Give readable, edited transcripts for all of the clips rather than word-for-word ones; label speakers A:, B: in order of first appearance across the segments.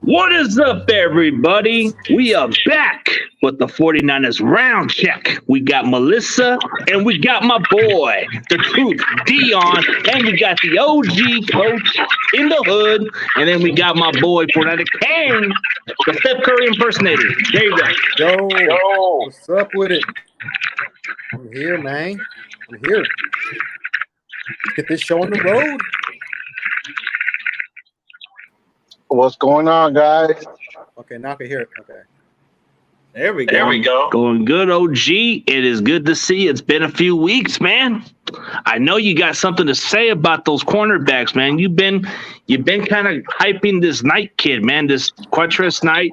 A: What is up, everybody? We are back with the 49ers round check. We got Melissa and we got my boy, the truth, Dion, and we got the OG coach in the hood, and then we got my boy, 49er King, the Steph Curry impersonator. There you go.
B: Yo, what's up with it? I'm here, man. I'm here. Let's get this show on the road.
C: What's going on, guys?
B: Okay, now I can hear it. Okay.
D: There we go.
A: Going good, OG. It is good to see you. It's been a few weeks, man. I know you got something to say about those cornerbacks, man. You've been kind of hyping this Knight kid, man, this Quattress Knight.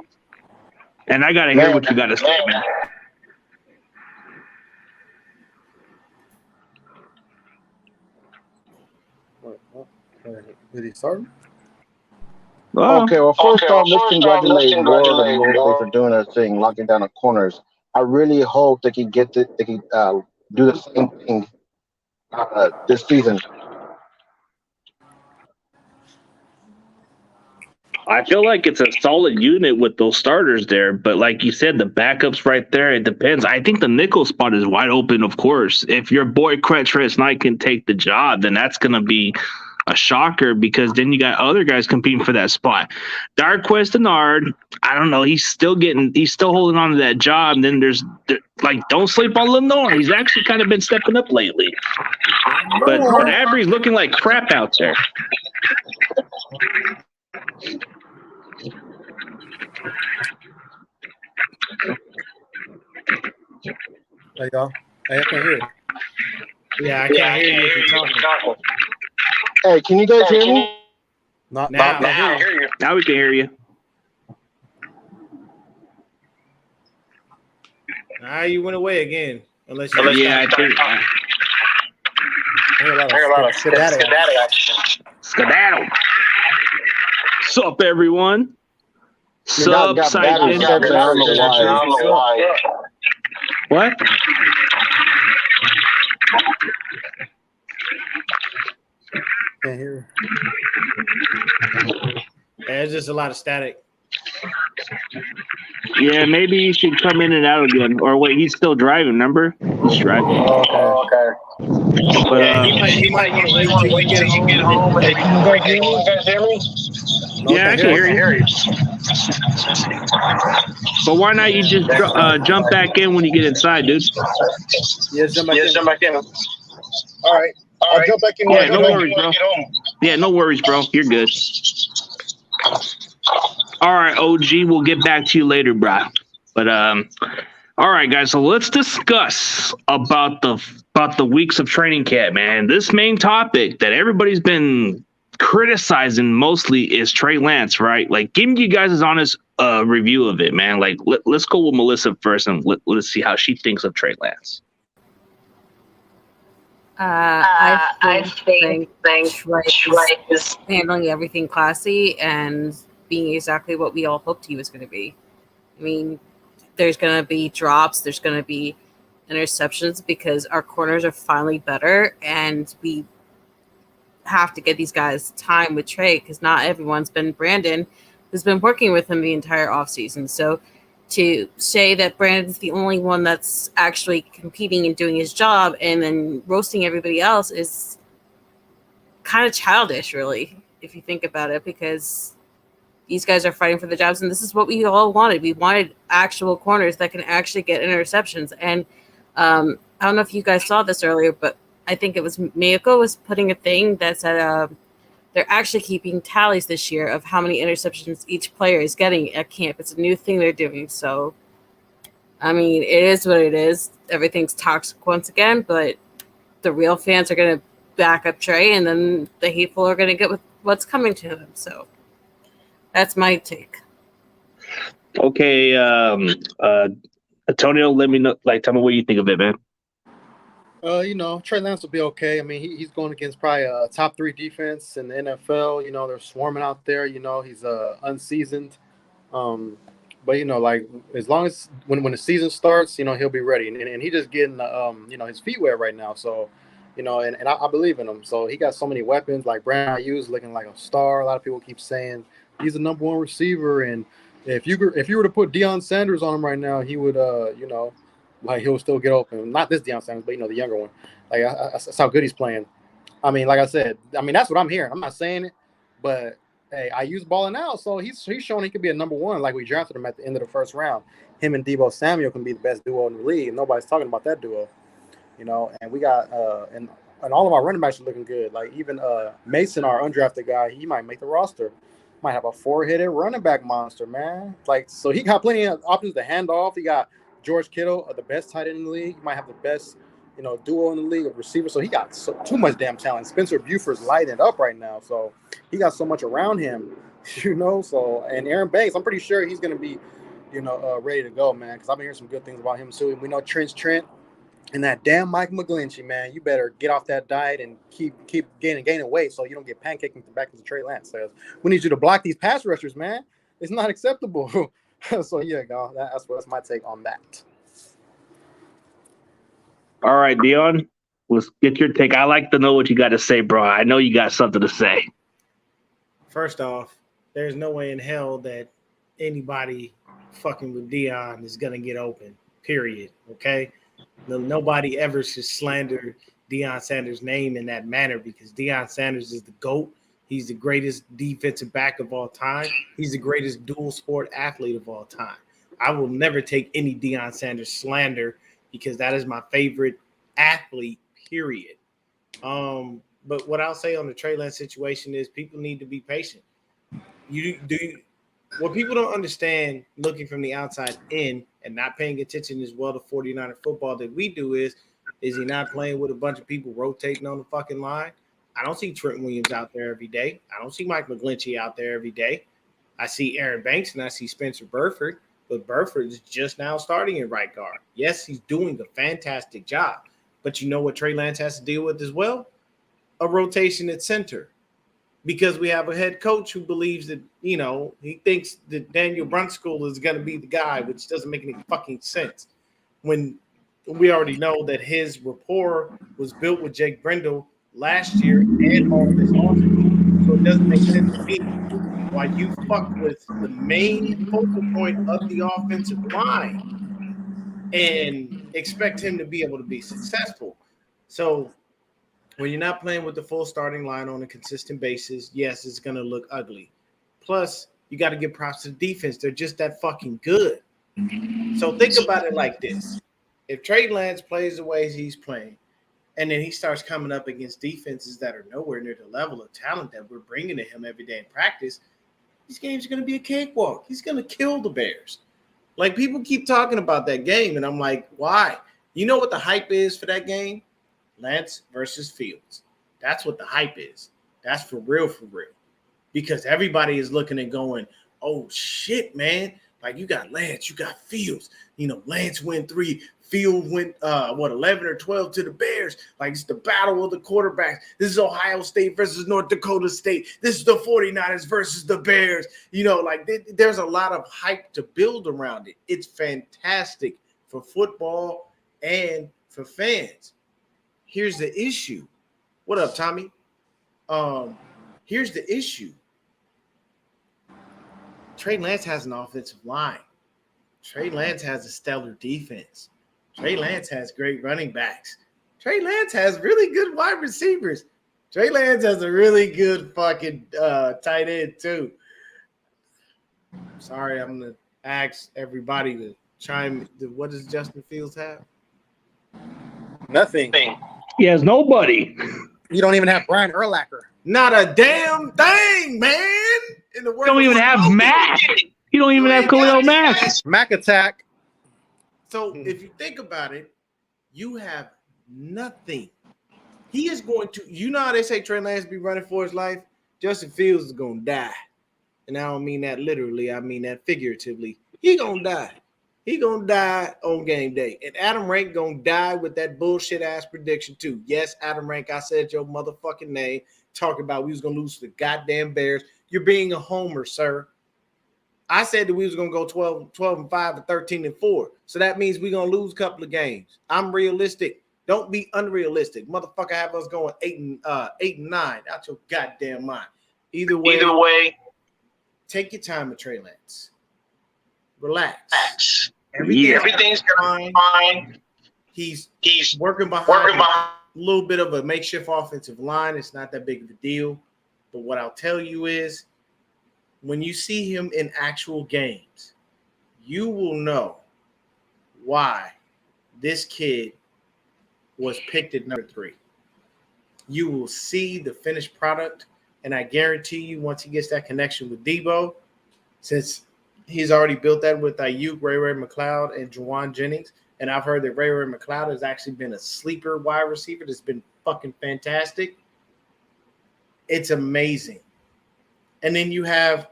A: And I gotta hear what you gotta say, man.
B: Did he start?
C: Okay, well, first off, let's congratulate Ward and Willie for doing their thing, locking down the corners. I really hope they can do the same thing this season.
A: I feel like it's a solid unit with those starters there, but like you said, the backups right there, it depends. I think the nickel spot is wide open, of course. If your boy Quattress Knight can take the job, then that's going to be a shocker, because then you got other guys competing for that spot. Darquez Denard, I don't know, he's still holding on to that job. And then don't sleep on Lenore. He's actually kind of been stepping up lately. But Abry's looking like crap out there.
B: There you go. Hey, I can hear it.
D: Yeah, I can't hear you if you're talking.
C: Hey, can you guys hear me?
B: Now
D: I hear you.
A: Now we can hear you.
D: You went away again.
A: I think.
B: I hear a lot of
A: Skedaddle. Sup, everyone? Sub psychic. What?
B: Can't hear.
D: There's just a lot of static.
A: Yeah, maybe you should come in and out again. Or wait, he's still driving, remember? He's driving.
C: Oh, okay.
A: But,
D: he might want to wait till you get home. Can you guys hear me?
A: Yeah, I can hear you. But why not you just jump back in when you get inside, dude?
B: Yeah, jump back in.
C: All right. I'll jump back in.
A: Yeah, no worries, bro. Yeah, no worries, bro. You're good. All right, OG, we'll get back to you later, bro. But all right, guys. So let's discuss about the weeks of training camp, man. This main topic that everybody's been criticizing mostly is Trey Lance, right? Like, give you guys his honest review of it, man. Like, let's go with Melissa first, and let's see how she thinks of Trey Lance.
E: I think Trey is handling everything classy and being exactly what we all hoped he was going to be. I mean, there's going to be drops, there's going to be interceptions because our corners are finally better, and we have to get these guys time with Trey because not everyone's been Brandon, who's been working with him the entire offseason. So to say that Brandon's the only one that's actually competing and doing his job and then roasting everybody else is kind of childish, really. if you think about it, because these guys are fighting for the jobs, and this is what we all wanted. We wanted actual corners that can actually get interceptions. And I don't know if you guys saw this earlier, but I think it was Miyako was putting a thing that said they're actually keeping tallies this year of how many interceptions each player is getting at camp. It's a new thing they're doing. So, I mean, it is what it is. Everything's toxic once again, but the real fans are going to back up Trey, and then the hateful are going to get with what's coming to them. So that's my take.
A: Okay, Antonio, let me know. Tell me what you think of it, man.
B: Trey Lance will be okay. I mean, he's going against probably a top 3 defense in the NFL. They're swarming out there. He's unseasoned. But as long as when the season starts, he'll be ready. And he just getting his feet wet right now. So, and I believe in him. So he got so many weapons. Like Brandon Ayuk's looking like a star. A lot of people keep saying he's the number 1 receiver. And if you were to put Deion Sanders on him right now, he would he'll still get open. Not this Deion Sanders, but the younger one. That's how good he's playing. I mean, like I said, that's what I'm hearing. I'm not saying it, but hey, I use balling out, so he's showing he could be a number 1. Like we drafted him at the end of the first round. Him and Deebo Samuel can be the best duo in the league, and nobody's talking about that duo. And we got and all of our running backs are looking good. Like even Mason, our undrafted guy, he might make the roster. Might have a 4-headed running back monster, man. So he got plenty of options to hand off. He got George Kittle, the best tight end in the league. He might have the best, duo in the league of receivers. So he got too much damn talent. Spencer Buford's lighting it up right now. So he got so much around him, So, and Aaron Banks, I'm pretty sure he's going to be, ready to go, man, because I've been hearing some good things about him too. And we know Trent and that damn Mike McGlinchey, man. You better get off that diet and keep gaining weight so you don't get pancaking back to Trey Lance says. We need you to block these pass rushers, man. It's not acceptable. So yeah, that's my take on that.
A: All right, Dion, let's get your take. I like to know what you got to say, bro. I know you got something to say.
F: First off, there's no way in hell that anybody fucking with Dion is gonna get open. Period. Okay. Nobody ever should slander Deion Sanders' name in that manner because Deion Sanders is the GOAT. He's the greatest defensive back of all time. He's the greatest dual sport athlete of all time. I will never take any Deion Sanders slander because that is my favorite athlete, period. But what I'll say on the Trey Lance situation is people need to be patient. What people don't understand looking from the outside in and not paying attention as well to 49er football that we do is he not playing with a bunch of people rotating on the fucking line? I don't see Trent Williams out there every day. I don't see Mike McGlinchey out there every day. I see Aaron Banks and I see Spencer Burford, but Burford is just now starting in right guard. Yes, he's doing a fantastic job, but you know what Trey Lance has to deal with as well? A rotation at center. Because we have a head coach who believes that, he thinks that Daniel Brunskill is going to be the guy, which doesn't make any fucking sense. When we already know that his rapport was built with Jake Brendel last year and all this offseason. So it doesn't make sense to me why you fuck with the main focal point of the offensive line and expect him to be able to be successful. So when you're not playing with the full starting line on a consistent basis, yes, it's going to look ugly. Plus, you got to give props to the defense. They're just that fucking good. So think about it like this. If Trey Lance plays the way he's playing, and then he starts coming up against defenses that are nowhere near the level of talent that we're bringing to him every day in practice, these games are going to be a cakewalk. He's going to kill the Bears. Like, people keep talking about that game, and I'm like, why? You know what the hype is for that game? Lance versus Fields. That's what the hype is. That's for real, because everybody is looking and going, oh, shit, man. Like, you got Lance, you got Fields. Lance went 3, Field went, 11 or 12 to the Bears. Like, it's the battle of the quarterbacks. This is Ohio State versus North Dakota State. This is the 49ers versus the Bears. There's a lot of hype to build around it. It's fantastic for football and for fans. Here's the issue. What up, Tommy? Here's the issue. Trey Lance has an offensive line. Trey Lance has a stellar defense. Trey Lance has great running backs. Trey Lance has really good wide receivers. Trey Lance has a really good fucking tight end too. Sorry, I'm gonna ask everybody to chime. What does Justin Fields have?
B: Nothing.
A: He has nobody.
B: You don't even have Brian Urlacher.
F: Not a damn thing, man. In the
A: You don't even have Mac. You don't even have Khalil Mack.
B: Mac attack.
F: So if you think about it, you have nothing. He is going to, you know how they say Trey Lance be running for his life? Justin Fields is going to die. And I don't mean that literally. I mean that figuratively. He going to die. He going to die on game day. And Adam Rank going to die with that bullshit-ass prediction too. Yes, Adam Rank, I said your motherfucking name. Talking about we was going to lose to the goddamn Bears. You're being a homer, sir. I said that we was going to go 12-5 or 13-4. So that means we're going to lose a couple of games. I'm realistic. Don't be unrealistic. Motherfucker have us going 8-9 out your goddamn mind. Either way, take your time with Trey Lance. Relax. Everything's fine. He's working behind a little bit of a makeshift offensive line. It's not that big of a deal. But what I'll tell you is when you see him in actual games, you will know why this kid was picked at number 3. You will see the finished product, and I guarantee you once he gets that connection with Debo, since he's already built that with Ayuk, Ray McCloud, and Juwan Jennings, and I've heard that Ray McCloud has actually been a sleeper wide receiver that's been fucking fantastic. It's amazing. And then you have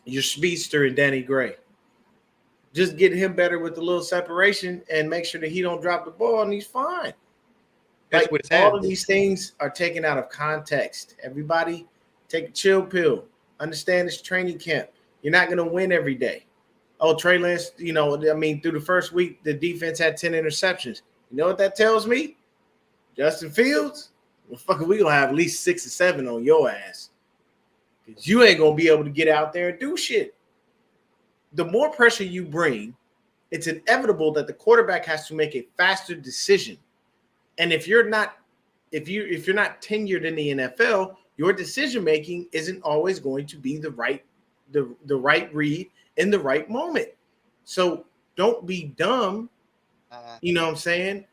F: your speedster and Danny Gray. Just get him better with a little separation and make sure that he don't drop the ball, and he's fine. Like all of these things are taken out of context. Everybody take a chill pill. Understand it's training camp. You're not going to win every day. Oh, Trey Lance, through the first week, the defense had 10 interceptions. You know what that tells me? Justin Fields, we're going to have at least 6 or 7 on your ass. Because you ain't going to be able to get out there and do shit. The more pressure you bring, it's inevitable that the quarterback has to make a faster decision. And if you're not tenured in the NFL, your decision making isn't always going to be the right read in the right moment. So don't be dumb. You know what I'm saying?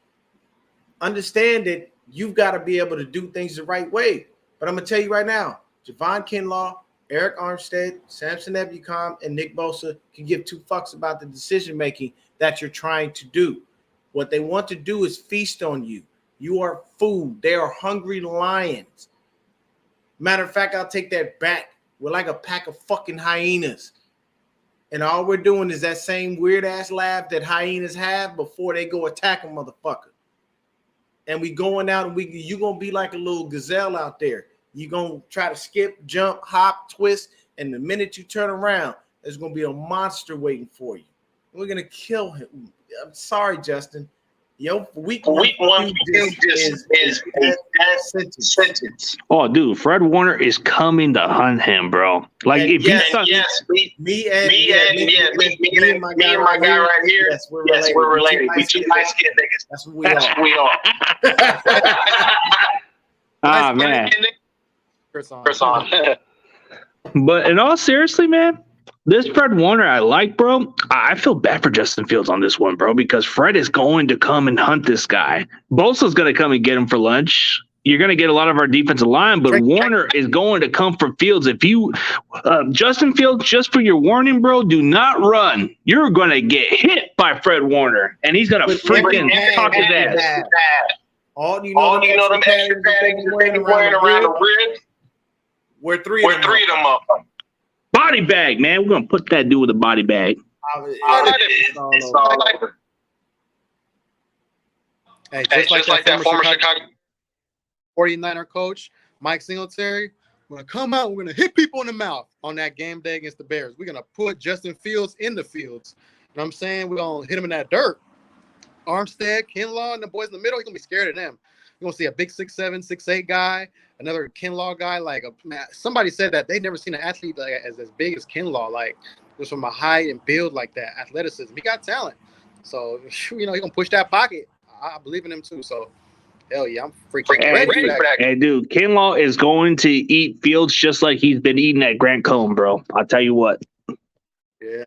F: Understand that you've got to be able to do things the right way. But I'm gonna tell you right now, Javon Kinlaw, Eric Armstead, Samson Ebukam, and Nick Bosa can give 2 fucks about the decision-making that you're trying to do. What they want to do is feast on you. You are food. They are hungry lions. Matter of fact, I'll take that back. We're like a pack of fucking hyenas. And all we're doing is that same weird-ass laugh that hyenas have before they go attack a motherfucker. And we going out and you going to be like a little gazelle out there. You're going to try to skip, jump, hop, twist, and the minute you turn around, there's going to be a monster waiting for you. We're going to kill him. I'm sorry, Justin. Week one is sentence.
A: Oh, dude, Fred Warner is coming to hunt him, bro. Like,
F: and
A: if
F: me and my guy right here. Yes, we're related. We 2 light-skinned niggas. That's what we are.
A: Ah, man.
B: Chris on.
A: But in all seriously, man, this Fred Warner I like, bro. I feel bad for Justin Fields on this one, bro, because Fred is going to come and hunt this guy. Bosa's going to come and get him for lunch. You're going to get a lot of our defensive line, but Warner is going to come for Fields. If you, Justin Fields, just for your warning, bro, do not run. You're going to get hit by Fred Warner, and he's going to freaking talk his ass.
F: All you know them extra paddings wearing around the ribs? We're 3 of them up.
A: Body bag, man. We're going to put that dude with a body bag.
F: It's all over.
B: Hey, just like that former Chicago 49er coach, Mike Singletary, we're going to come out, we're going to hit people in the mouth on that game day against the Bears. We're going to put Justin Fields in the fields. You know what I'm saying? We're going to hit him in that dirt. Armstead, Kinlaw, and the boys in the middle, he's going to be scared of them. You're going to see a big 6'7", 6'8" guy, another Kinlaw guy. Somebody said that they'd never seen an athlete as big as Kinlaw, just from a height and build like that, athleticism. He got talent. So, he's going to push that pocket. I believe in him too. So, hell yeah, I'm freaking ready for that.
A: And dude, Kinlaw is going to eat Fields just like he's been eating at Grant Cohn, bro. I'll tell you what.
B: Yeah.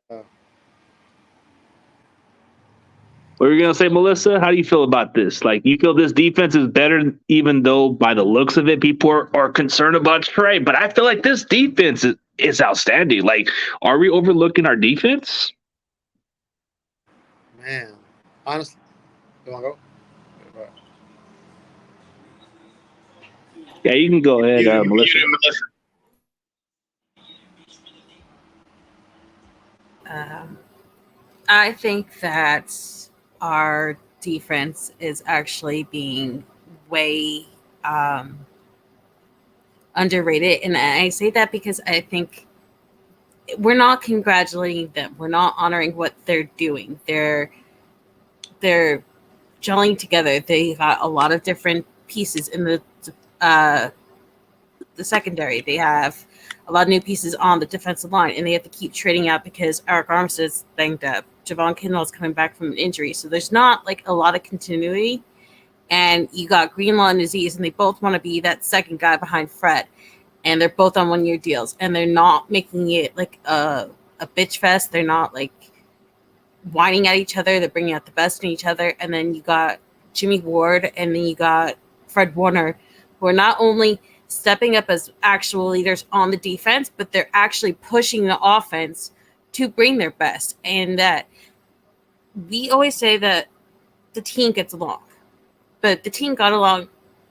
A: What were you gonna say, Melissa? How do you feel about this? Like, you feel this defense is better, even though by the looks of it, people are concerned about Trey. But I feel like this defense is outstanding. Like, are we overlooking our defense?
B: Man, honestly, you want to go?
A: Yeah, you can go ahead, Melissa.
E: I think that our defense is actually being way underrated. And I say that because I think we're not congratulating them. We're not honoring what they're doing. They're gelling together. They got a lot of different pieces in the secondary. They have a lot of new pieces on the defensive line, and they have to keep trading out because Eric Armstead's banged up. Javon Kinlaw coming back from an injury. So there's not like a lot of continuity. And you got Greenwald and Aziz, and they both want to be that second guy behind Fred. And they're both on 1-year deals. And they're not making it like a bitch fest. They're not like whining at each other. They're bringing out the best in each other. And then you got Jimmy Ward, and then you got Fred Warner, who are not only stepping up as actual leaders on the defense, but they're actually pushing the offense to bring their best. And that we always say that the team gets along, but the team got along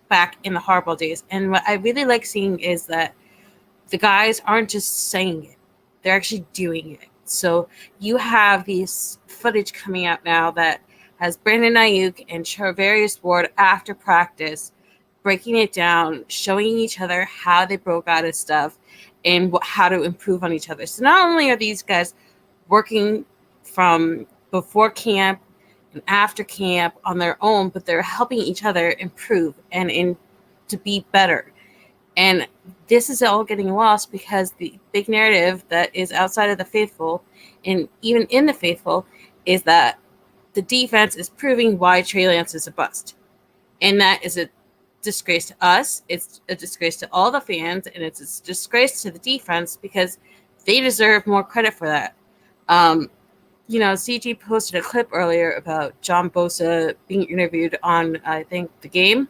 E: back in the Harbaugh days. And what I really like seeing is that the guys aren't just saying it, they're actually doing it. So you have these footage coming out now that has Brandon Ayuk and Charvarius Ward after practice breaking it down, showing each other how they broke out of stuff and how to improve on each other. So not only are these guys working from before camp and after camp on their own, but they're helping each other improve and to be better. And this is all getting lost because the big narrative that is outside of the faithful and even in the faithful is that the defense is proving why Trey Lance is a bust. And that is a disgrace to us. It's a disgrace to all the fans, and it's a disgrace to the defense because they deserve more credit for that. CG posted a clip earlier about John Bosa being interviewed on, I think, The Game.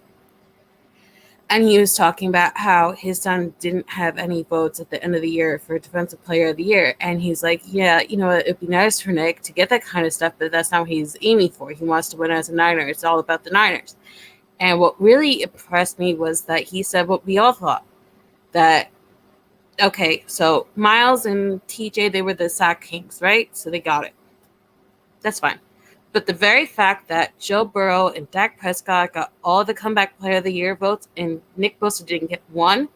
E: And he was talking about how his son didn't have any votes at the end of the year for Defensive Player of the Year. And he's like, yeah, it'd be nice for Nick to get that kind of stuff, but that's not what he's aiming for. He wants to win as a Niner. It's all about the Niners. And what really impressed me was that he said what we all thought, that, okay, so Miles and TJ, they were the sack kings, right? So they got it. That's fine. But the very fact that Joe Burrow and Dak Prescott got all the comeback player of the year votes and Nick Bosa didn't get one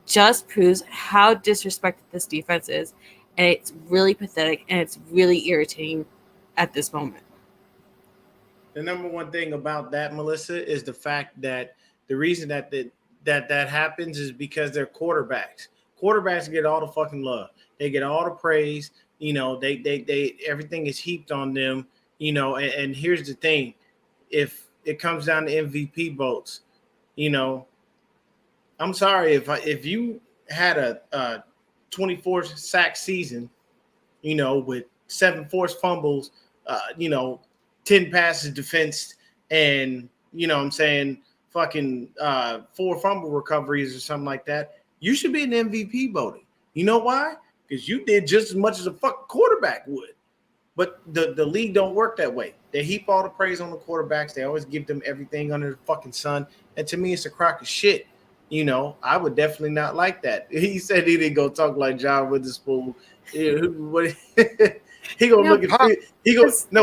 E: just proves how disrespected this defense is. And it's really pathetic and it's really irritating at this moment.
F: The number one thing about that, Melissa, is the fact that the reason that happens is because they're quarterbacks. Quarterbacks get all the fucking love. They get all the praise. They everything is heaped on them. And here's the thing: if it comes down to MVP votes, I'm sorry if you had a 24 sack season, with 7 forced fumbles, 10 passes defensed, and fucking 4 fumble recoveries or something like that, you should be an MVP voting. You know why? Because you did just as much as a fucking quarterback would. But the league don't work that way. They heap all the praise on the quarterbacks. They always give them everything under the fucking sun. And to me, it's a crock of shit. I would definitely not like that. He said he didn't go talk like John Witherspoon. He gonna look at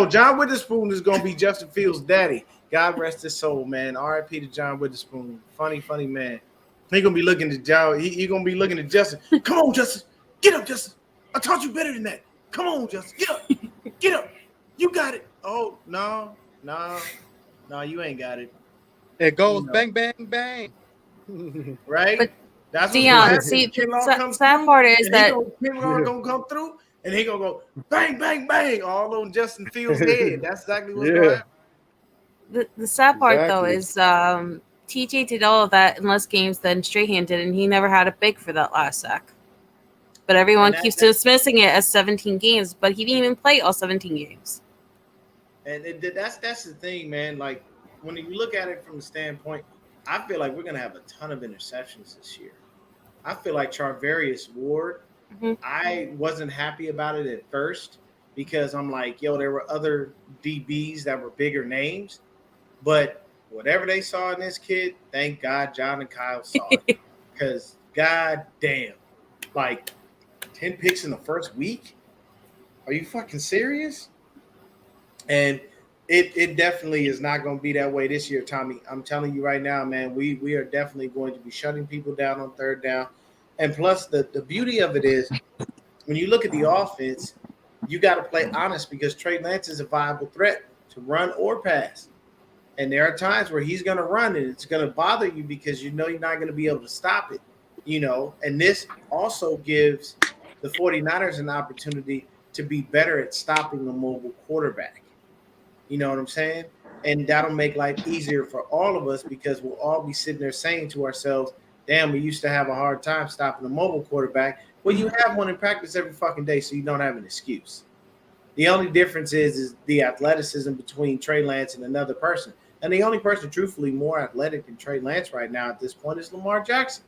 F: John Witherspoon is gonna be Justin Fields' daddy. God rest his soul, man. R.I.P. to John Witherspoon. Funny man. He gonna be looking at John. He gonna be looking at Justin. Come on, Justin. Get up, Justin. I taught you better than that. Come on, Justin. Get up. Get up. You got it. Oh, no, you ain't got it.
B: It goes bang, bang, bang.
F: Right?
E: But
F: that's
E: Dion, see, the sad part is that
F: Kinlaw gonna come through and he gonna go bang, bang, bang all on Justin Fields' head. That's exactly what's going to happen.
E: The sad part though is TJ did all of that in less games than Strahan did, and he never had a big for that last sack. But everyone keeps dismissing it as 17 games, but he didn't even play all 17 games.
F: And that's the thing, man. Like when you look at it from the standpoint, I feel like we're gonna have a ton of interceptions this year. I feel like Charvarius Ward. I wasn't happy about it at first because I'm like, yo, there were other DBs that were bigger names, but whatever they saw in this kid, thank God John and Kyle saw it. Because god damn, like 10 picks in the first week? Are you fucking serious? And it definitely is not going to be that way this year, Tommy. I'm telling you right now, man, we are definitely going to be shutting people down on third down. And plus, the beauty of it is when you look at the offense, you got to play honest because Trey Lance is a viable threat to run or pass. And there are times where he's going to run and it's going to bother you because you know you're not going to be able to stop it, you know. And this also gives the 49ers an opportunity to be better at stopping a mobile quarterback. You know what I'm saying? And that'll make life easier for all of us because we'll all be sitting there saying to ourselves, damn, we used to have a hard time stopping a mobile quarterback. Well, you have one in practice every fucking day, so you don't have an excuse. The only difference is the athleticism between Trey Lance and another person. And the only person, truthfully, more athletic than Trey Lance right now at this point is Lamar Jackson.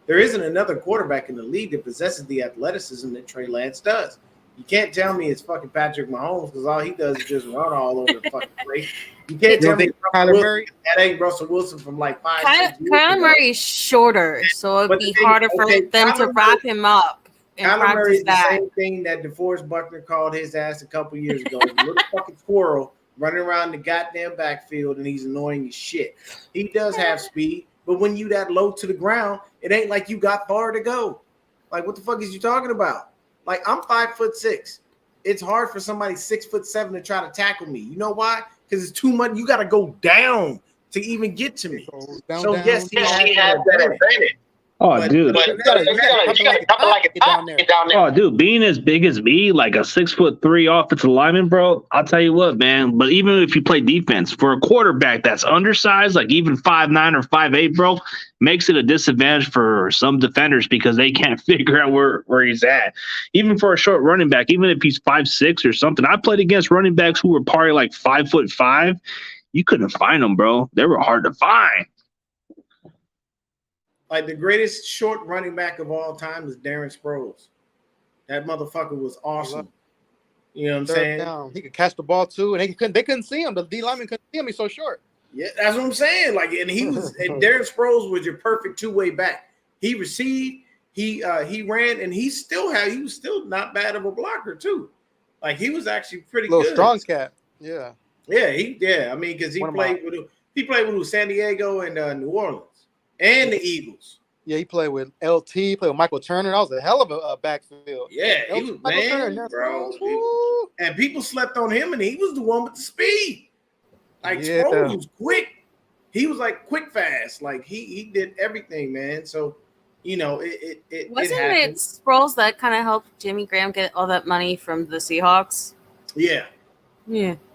F: There isn't another quarterback in the league that possesses the athleticism that Trey Lance does. You can't tell me it's fucking Patrick Mahomes because all he does is just run all over the fucking place. You can't tell me that ain't Russell Wilson from like 5 years ago.
E: Kyler Murray's shorter, so it'd be harder for them to wrap him up.
F: Kyler Murray is the same thing that DeForest Buckner called his ass a couple years ago. A little fucking squirrel running around the goddamn backfield, and he's annoying as shit. He does have speed, but when you that low to the ground, it ain't like you got far to go. Like, what the fuck is you talking about? Like, I'm 5'6". It's hard for somebody 6'7" to try to tackle me. You know why? Because it's too much. You got to go down to even get to me. So yes, he has that advantage.
A: Oh, dude. Oh, dude, being as big as me, like a 6'3" offensive lineman, bro, I'll tell you what, man. But even if you play defense, for a quarterback that's undersized, like even 5'9" or 5'8", bro, makes it a disadvantage for some defenders because they can't figure out where he's at. Even for a short running back, even if he's 5'6" or something. I played against running backs who were probably like 5'5". You couldn't find them, bro. They were hard to find.
F: Like the greatest short running back of all time is Darren Sproles. That motherfucker was awesome. You know what I'm saying?
B: Down. He could catch the ball too, and they couldn't see him. The D lineman couldn't see him. He's so short.
F: Yeah, that's what I'm saying. Like, and he was, and Darren Sproles was your perfect two-way back. He received, he ran, and he was still not bad of a blocker too. Like he was actually pretty good.
B: Strong cat. Yeah.
F: Yeah. I mean, because he played with San Diego and New Orleans. And the Eagles.
B: Yeah, he played with LT, played with Michael Turner. That was a hell of a backfield.
F: Yeah, he was man, bro. And people slept on him, and he was the one with the speed. Like Sproles was quick. He was like quick fast. Like he did everything, man. So you know it
E: wasn't it Sproles that kind of helped Jimmy Graham get all that money from the Seahawks?
F: Yeah.
E: Yeah.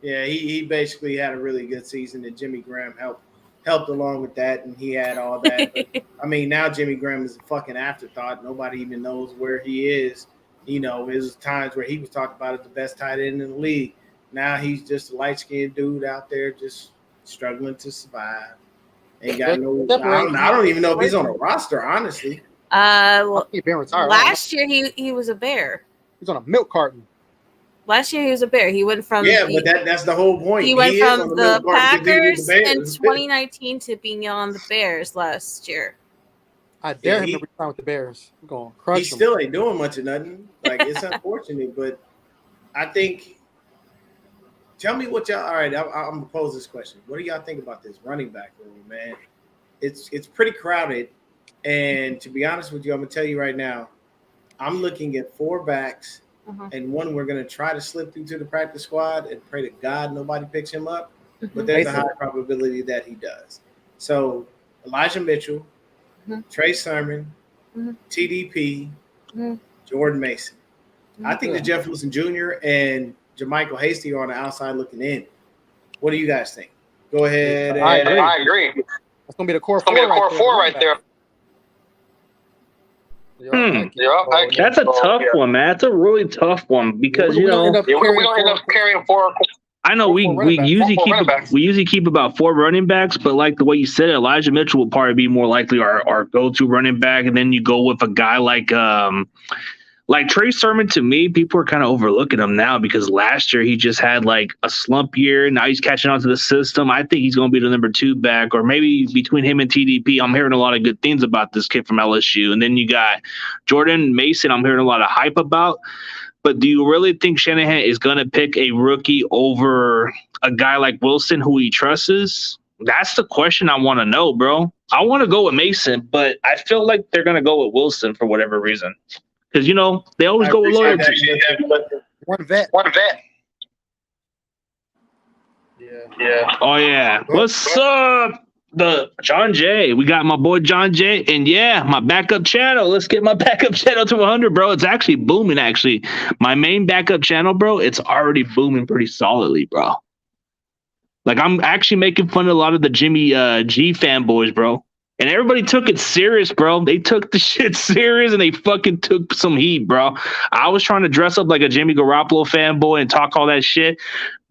F: He basically had a really good season, and Jimmy Graham helped along with that, and he had all that. But, I mean, now Jimmy Graham is a fucking afterthought. Nobody even knows where he is. You know, there's times where he was talked about as the best tight end in the league. Now he's just a light-skinned dude out there just struggling to survive. Ain't got no. I don't even know if he's on a roster, honestly.
B: He's been retired.
E: Last year he was a Bear.
B: He's on a milk carton.
E: Last year he was a Bear. He went from
F: but that's the whole point.
E: He went from the Packers in 2019 to being on the Bears last year.
B: I dare him to resign with the Bears. I'm going to crush him.
F: He still ain't doing much of nothing. Like, it's unfortunate, but I think. Tell me what y'all. All right, I'm gonna pose this question. What do y'all think about this running back room, man? It's pretty crowded, and to be honest with you, I'm gonna tell you right now, I'm looking at 4 backs. And one we're going to try to slip through to the practice squad and pray to God nobody picks him up. But there's a high probability that he does. So Elijah Mitchell, Trey Sermon, TDP, Jordan Mason. I think that Jeff Wilson Jr. and Jermichael Hasty are on the outside looking in. What do you guys think? Go ahead.
B: I
C: agree.
B: It's gonna be the core four right there.
A: That's a tough one, man. That's a really tough one because
C: we're gonna end up carrying four.
A: I know we usually keep about 4 running backs, but like the way you said it, Elijah Mitchell will probably be more likely our go-to running back, and then you go with a guy like Trey Sermon. To me, people are kind of overlooking him now because last year he just had like a slump year. Now he's catching on to the system. I think he's going to be the number 2 back, or maybe between him and TDP. I'm hearing a lot of good things about this kid from LSU, and then you got Jordan Mason. I'm hearing a lot of hype about. But do you really think Shanahan is going to pick a rookie over a guy like Wilson who he trusts? That's the question I want to know, bro. I want to go with Mason, but I feel like they're going to go with Wilson for whatever reason. Because, they always go with loyalty.
B: One vet.
C: Yeah.
A: Oh, yeah. What's up? The John Jay. We got my boy John Jay. And yeah, my backup channel. Let's get my backup channel to 100, bro. It's actually booming, actually. My main backup channel, bro, it's already booming pretty solidly, bro. Like, I'm actually making fun of a lot of the Jimmy G fanboys, bro. And everybody took it serious, bro. They took the shit serious and they fucking took some heat, bro. I was trying to dress up like a Jimmy Garoppolo fanboy and talk all that shit.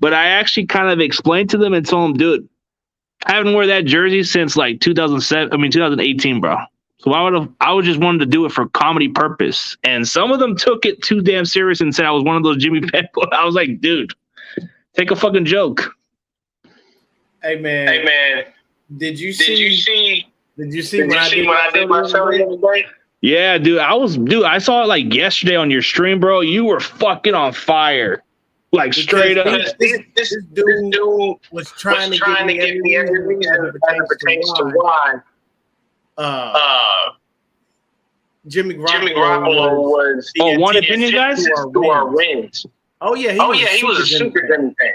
A: But I actually kind of explained to them and told them, dude, I haven't worn that jersey since like 2018, bro. So I would just wanted to do it for comedy purpose. And some of them took it too damn serious and said I was one of those Jimmy fanboys. I was like, dude, take a fucking joke.
F: Hey man. Did you see when I did my show the other day?
A: Yeah, dude. I saw it like yesterday on your stream, bro. You were fucking on fire. Like straight up.
F: This dude was trying to get me everything as it pertains to why Jimmy Garoppolo was
A: one opinion, guys?
F: To our wins. Oh yeah, he was a super Jimmy fan.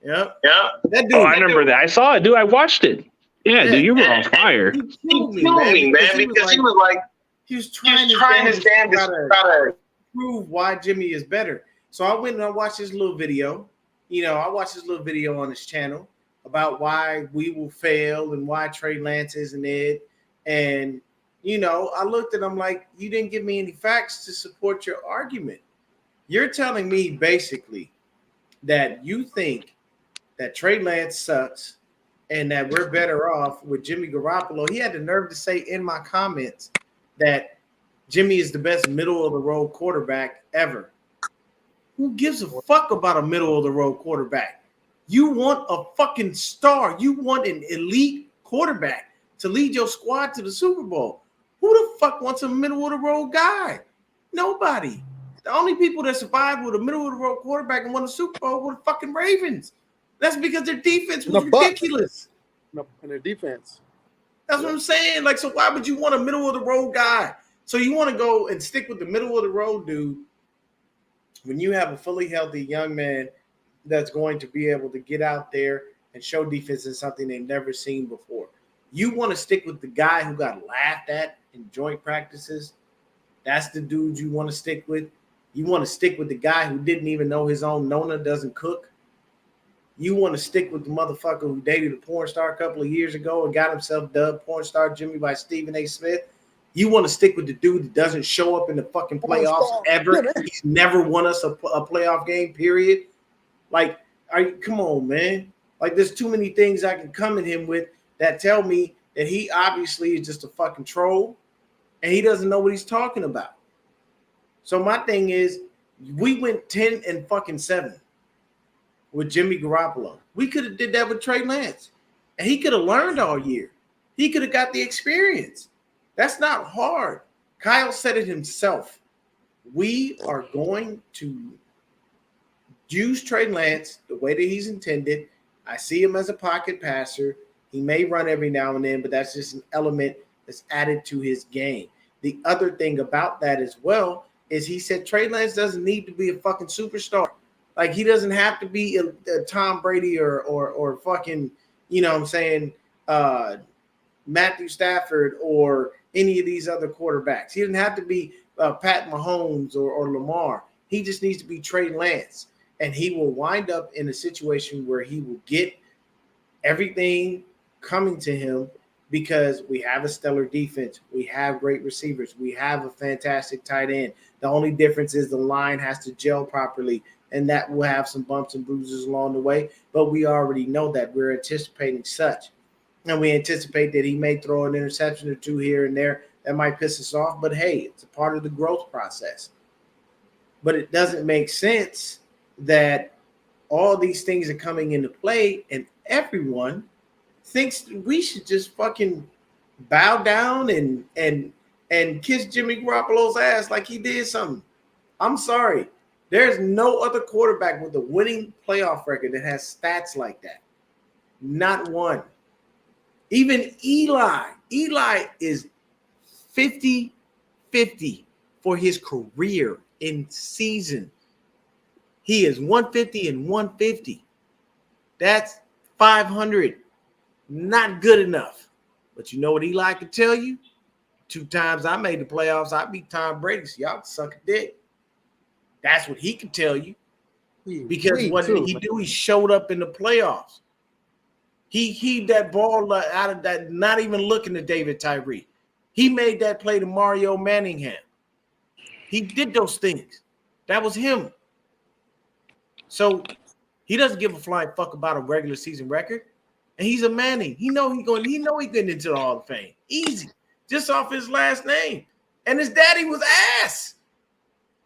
F: Yep.
A: That dude. I remember that. I saw it, dude. I watched it. Yeah, dude, you were on fire.
F: He killed me, man, because he was trying his damnedest to try to prove why Jimmy is better. So I went and I watched his little video. I watched his little video on his channel about why we will fail and why Trey Lance isn't it. And, I looked at him like, you didn't give me any facts to support your argument. You're telling me basically that you think that Trey Lance sucks and that we're better off with Jimmy Garoppolo. He had the nerve to say in my comments that Jimmy is the best middle-of-the-road quarterback ever. Who gives a fuck about a middle-of-the-road quarterback? You want a fucking star. You want an elite quarterback to lead your squad to the Super Bowl. Who the fuck wants a middle-of-the-road guy? Nobody. The only people that survived with a middle-of-the-road quarterback and won a Super Bowl were the fucking Ravens. That's because their defense was ridiculous.
B: No, and their defense.
F: That's what I'm saying. Like, so why would you want a middle-of-the-road guy? So you want to go and stick with the middle-of-the-road dude when you have a fully healthy young man that's going to be able to get out there and show defense in something they've never seen before. You want to stick with the guy who got laughed at in joint practices. That's the dude you want to stick with. You want to stick with the guy who didn't even know his own Nona doesn't cook. You want to stick with the motherfucker who dated a porn star a couple of years ago and got himself dubbed Porn Star Jimmy by Stephen A. Smith. You want to stick with the dude that doesn't show up in the fucking playoffs ever. He's never won us a playoff game, period. Like, come on, man. Like, there's too many things I can come at him with that tell me that he obviously is just a fucking troll and he doesn't know what he's talking about. So my thing is, we went 10-7 with Jimmy Garoppolo. We could have did that with Trey Lance, and he could have learned all year. He could have got the experience. That's not hard. Kyle said it himself. We are going to use Trey Lance the way that he's intended. I see him as a pocket passer. He may run every now and then, but that's just an element that's added to his game. The other thing about that as well is he said Trey Lance doesn't need to be a fucking superstar. Like, he doesn't have to be a Tom Brady or fucking, you know what I'm saying, Matthew Stafford or any of these other quarterbacks. He doesn't have to be Pat Mahomes or Lamar. He just needs to be Trey Lance. and he will wind up in a situation where he will get everything coming to him because we have a stellar defense, we have great receivers, we have a fantastic tight end. The only difference is the line has to gel properly, and that will have some bumps and bruises along the way, but we already know that. We're anticipating such, and we anticipate that he may throw an interception or two here and there that might piss us off, but hey, it's a part of the growth process. But it doesn't make sense that all these things are coming into play and everyone thinks we should just fucking bow down and kiss Jimmy Garoppolo's ass like he did something. I'm sorry. There's no other quarterback with a winning playoff record that has stats like that. Not one. Even Eli. Eli is 50-50 for his career in season. He is 150 and 150. That's 500. Not good enough. But you know what Eli could tell you? 2 times I made the playoffs, I beat Tom Brady, so y'all suck a dick. That's what he could tell you. Because what did he do? He showed up in the playoffs. He heaved that ball out of that, not even looking at David Tyree. He made that play to Mario Manningham. He did those things. That was him. So he doesn't give a flying fuck about a regular season record. And he's a Manning. He know he's getting into the Hall of Fame. Easy. Just off his last name. And his daddy was ass.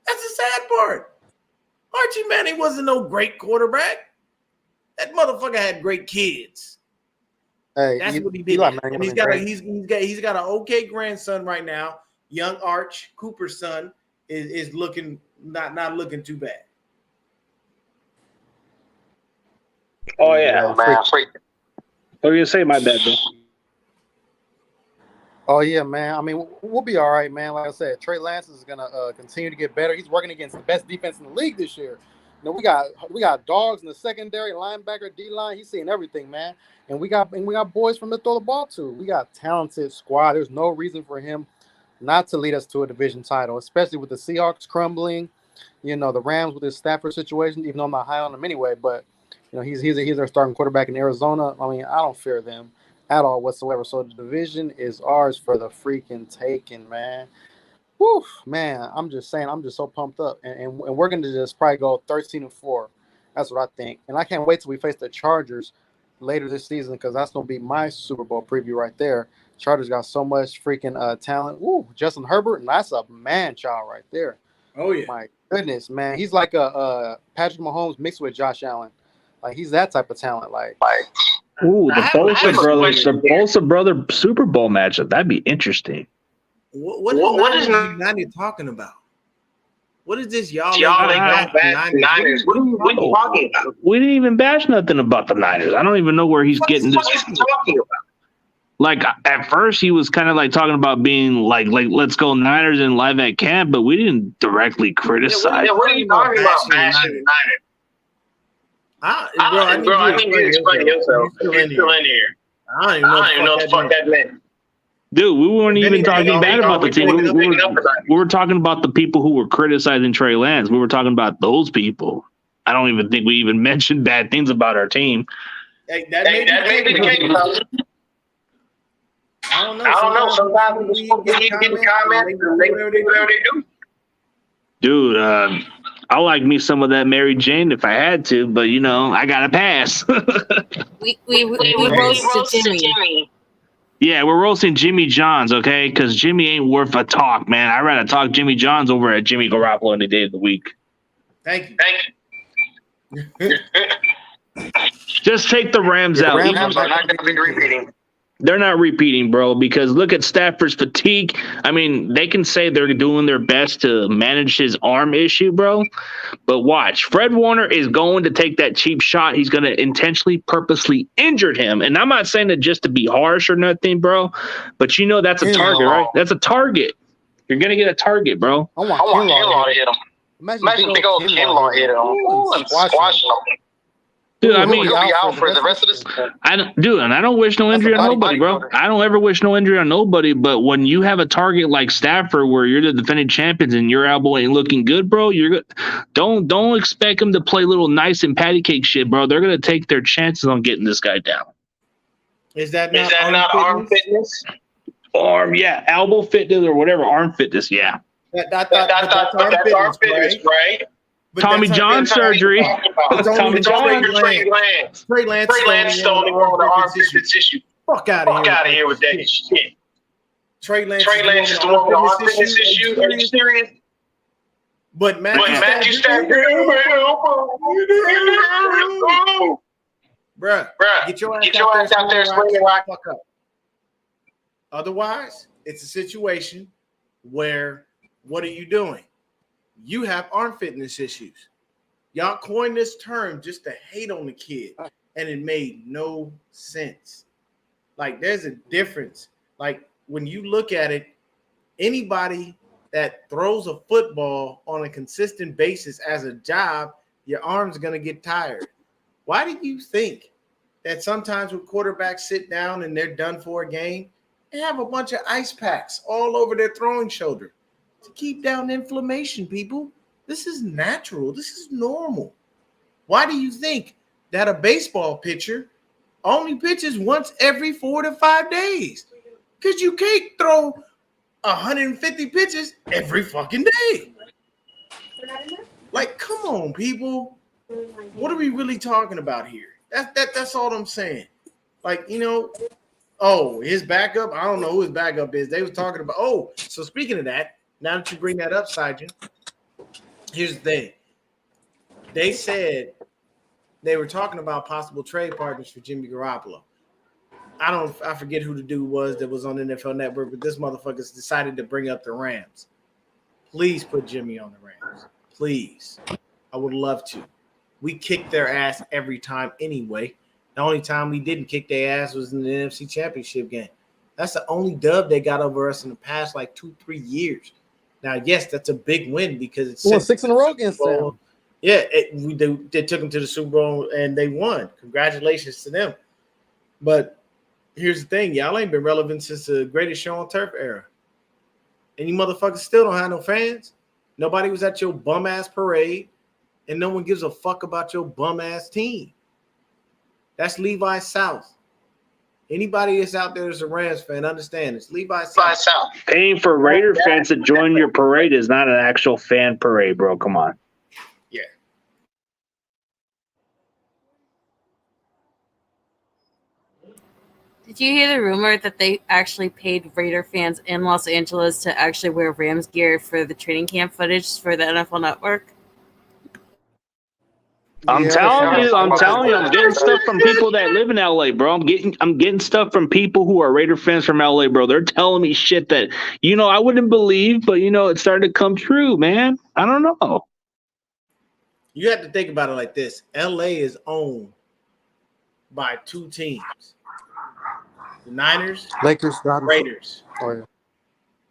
F: That's the sad part. Archie Manning wasn't no great quarterback. That motherfucker had great kids.
B: Hey,
F: that's what he did. And he's got an okay grandson right now. Young Arch, Cooper's son, is looking not looking too bad.
A: Oh yeah, man. What were you gonna say? My bad, bro.
B: Oh yeah, man. I mean, we'll be all right, man. Like I said, Trey Lance is gonna continue to get better. He's working against the best defense in the league this year. You know, we got dogs in the secondary, linebacker, D line. He's seeing everything, man. And we got boys from to throw the ball to. We got talented squad. There's no reason for him not to lead us to a division title, especially with the Seahawks crumbling. You know, the Rams with this Stafford situation. Even though I'm not high on him anyway, but you know, he's their starting quarterback in Arizona. I mean, I don't fear them at all whatsoever. So the division is ours for the freaking taking, man. Whew, man, I'm just saying, I'm just so pumped up. And we're going to just probably go 13-4. That's what I think. And I can't wait till we face the Chargers later this season because that's going to be my Super Bowl preview right there. Chargers got so much freaking talent. Woo, Justin Herbert, and that's a man-child right there.
F: Oh, yeah.
B: My goodness, man. He's like a Patrick Mahomes mixed with Josh Allen. Like, he's that type of talent.
A: Ooh, the Bosa brother Super Bowl matchup. That'd be interesting.
F: What is United talking about? What is this y'all ain't back Niners? What are you talking about?
A: We didn't even bash nothing about the Niners. I don't even know where he's getting this.
F: What are you talking about?
A: Like at first he was kind of like talking about being like let's go Niners in live at camp, but we didn't directly criticize.
F: What are you talking about bashing the Niners? Bro, I think you explain yourself. You're still in here. I don't even know what the fuck that meant.
A: Dude, we weren't even talking bad about the team. We were talking about the people who were criticizing Trey Lance. We were talking about those people. I don't even think we even mentioned bad things about our team.
F: Hey, that may be the case. I don't know. Sometimes we get comments and they do whatever they do.
A: Dude, I like me some of that Mary Jane if I had to, but you know, I gotta pass.
E: we roasted Jimmy.
A: Yeah, we're roasting Jimmy Johns, okay? Because Jimmy ain't worth a talk, man. I'd rather talk Jimmy Johns over at Jimmy Garoppolo any day of the week.
F: Thank
A: you. Just take the Rams out.
F: Rams are not going to be repeating.
A: They're not repeating, bro, because look at Stafford's fatigue. I mean, they can say they're doing their best to manage his arm issue, bro. But watch, Fred Warner is going to take that cheap shot. He's going to intentionally, purposely injure him. And I'm not saying that just to be harsh or nothing, bro. But you know that's a target, right? That's a target. You're going to get a target, bro.
F: I want Kinlaw to hit him. Imagine big old Kinlaw hit him. I'm squashing him.
A: Dude, I mean,
B: he'll be out for the rest of this.
A: And I don't wish no injury on nobody, bro. I don't ever wish no injury on nobody. But when you have a target like Stafford, where you're the defending champions and your elbow ain't looking good, bro, you're good. Don't expect them to play little nice and patty cake shit, bro. They're gonna take their chances on getting this guy down.
F: Is that not arm fitness?
A: Elbow fitness or whatever, arm fitness, yeah.
F: That's arm fitness, right? But
A: Tommy John surgery.
F: Tommy John, Trey Lance. Trey Lance is only one with the arm fitness issue. Fuck out of here with that shit. Trey Lance is the one with the arm fitness issue. Are you serious? But Matthew Stafford, bruh, get your ass out there swinging like fuck up. Otherwise, it's a situation where what are you doing? You have arm fitness issues. Y'all coined this term just to hate on the kid, and it made no sense. Like, there's a difference. Like, when you look at it, anybody that throws a football on a consistent basis as a job, your arm's going to get tired. Why do you think that sometimes when quarterbacks sit down and they're done for a game, they have a bunch of ice packs all over their throwing shoulder to keep down inflammation, people? This is natural. This is normal. Why do you think that a baseball pitcher only pitches once every 4 to 5 days? Because you can't throw 150 pitches every fucking day. Like, come on, people. What are we really talking about here? That's all I'm saying. Like, his backup, I don't know who his backup is. They was talking about, so speaking of that, now that you bring that up, Sajin, here's the thing. They said they were talking about possible trade partners for Jimmy Garoppolo. I forget who the dude was that was on NFL Network, but this motherfucker's decided to bring up the Rams. Please put Jimmy on the Rams. Please. I would love to. We kicked their ass every time anyway. The only time we didn't kick their ass was in the NFC Championship game. That's the only dub they got over us in the past 2-3 years. Now, yes, that's a big win because it's
B: 6 in a row against them.
F: Yeah, they took them to the Super Bowl and they won. Congratulations to them. But here's the thing. Y'all ain't been relevant since the Greatest Show on Turf era. And you motherfuckers still don't have no fans. Nobody was at your bum-ass parade. And no one gives a fuck about your bum-ass team. That's Levi South. Anybody that's out there that's a Rams fan, understand it's Levi South.
A: Paying for Raider fans to join your parade is not an actual fan parade, bro. Come on.
F: Yeah.
E: Did you hear the rumor that they actually paid Raider fans in Los Angeles to actually wear Rams gear for the training camp footage for the NFL Network?
A: I'm telling you, I'm getting stuff from people that live in LA, bro. I'm getting stuff from people who are Raider fans from LA, bro. They're telling me shit that, I wouldn't believe, but it started to come true, man. I don't know.
F: You have to think about it like this. LA is owned by 2 teams. The Niners,
B: Lakers,
F: Raiders.
B: Oh, yeah.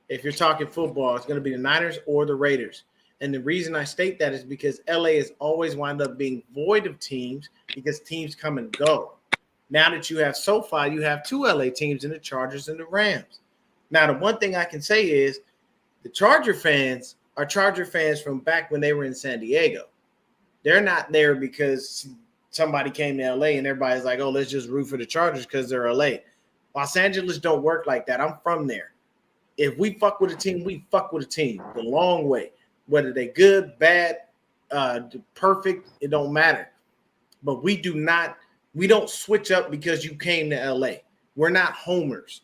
F: If you're talking football, it's going to be the Niners or the Raiders. And the reason I state that is because LA has always wound up being void of teams because teams come and go. Now that you have SoFi, you have 2 LA teams in the Chargers and the Rams. Now, the one thing I can say is the Charger fans are Charger fans from back when they were in San Diego. They're not there because somebody came to LA and everybody's like, let's just root for the Chargers because they're LA. Los Angeles don't work like that. I'm from there. If we fuck with a team, we fuck with a team the long way. Whether they good, bad, perfect, it don't matter. But we don't switch up because you came to LA. We're not homers.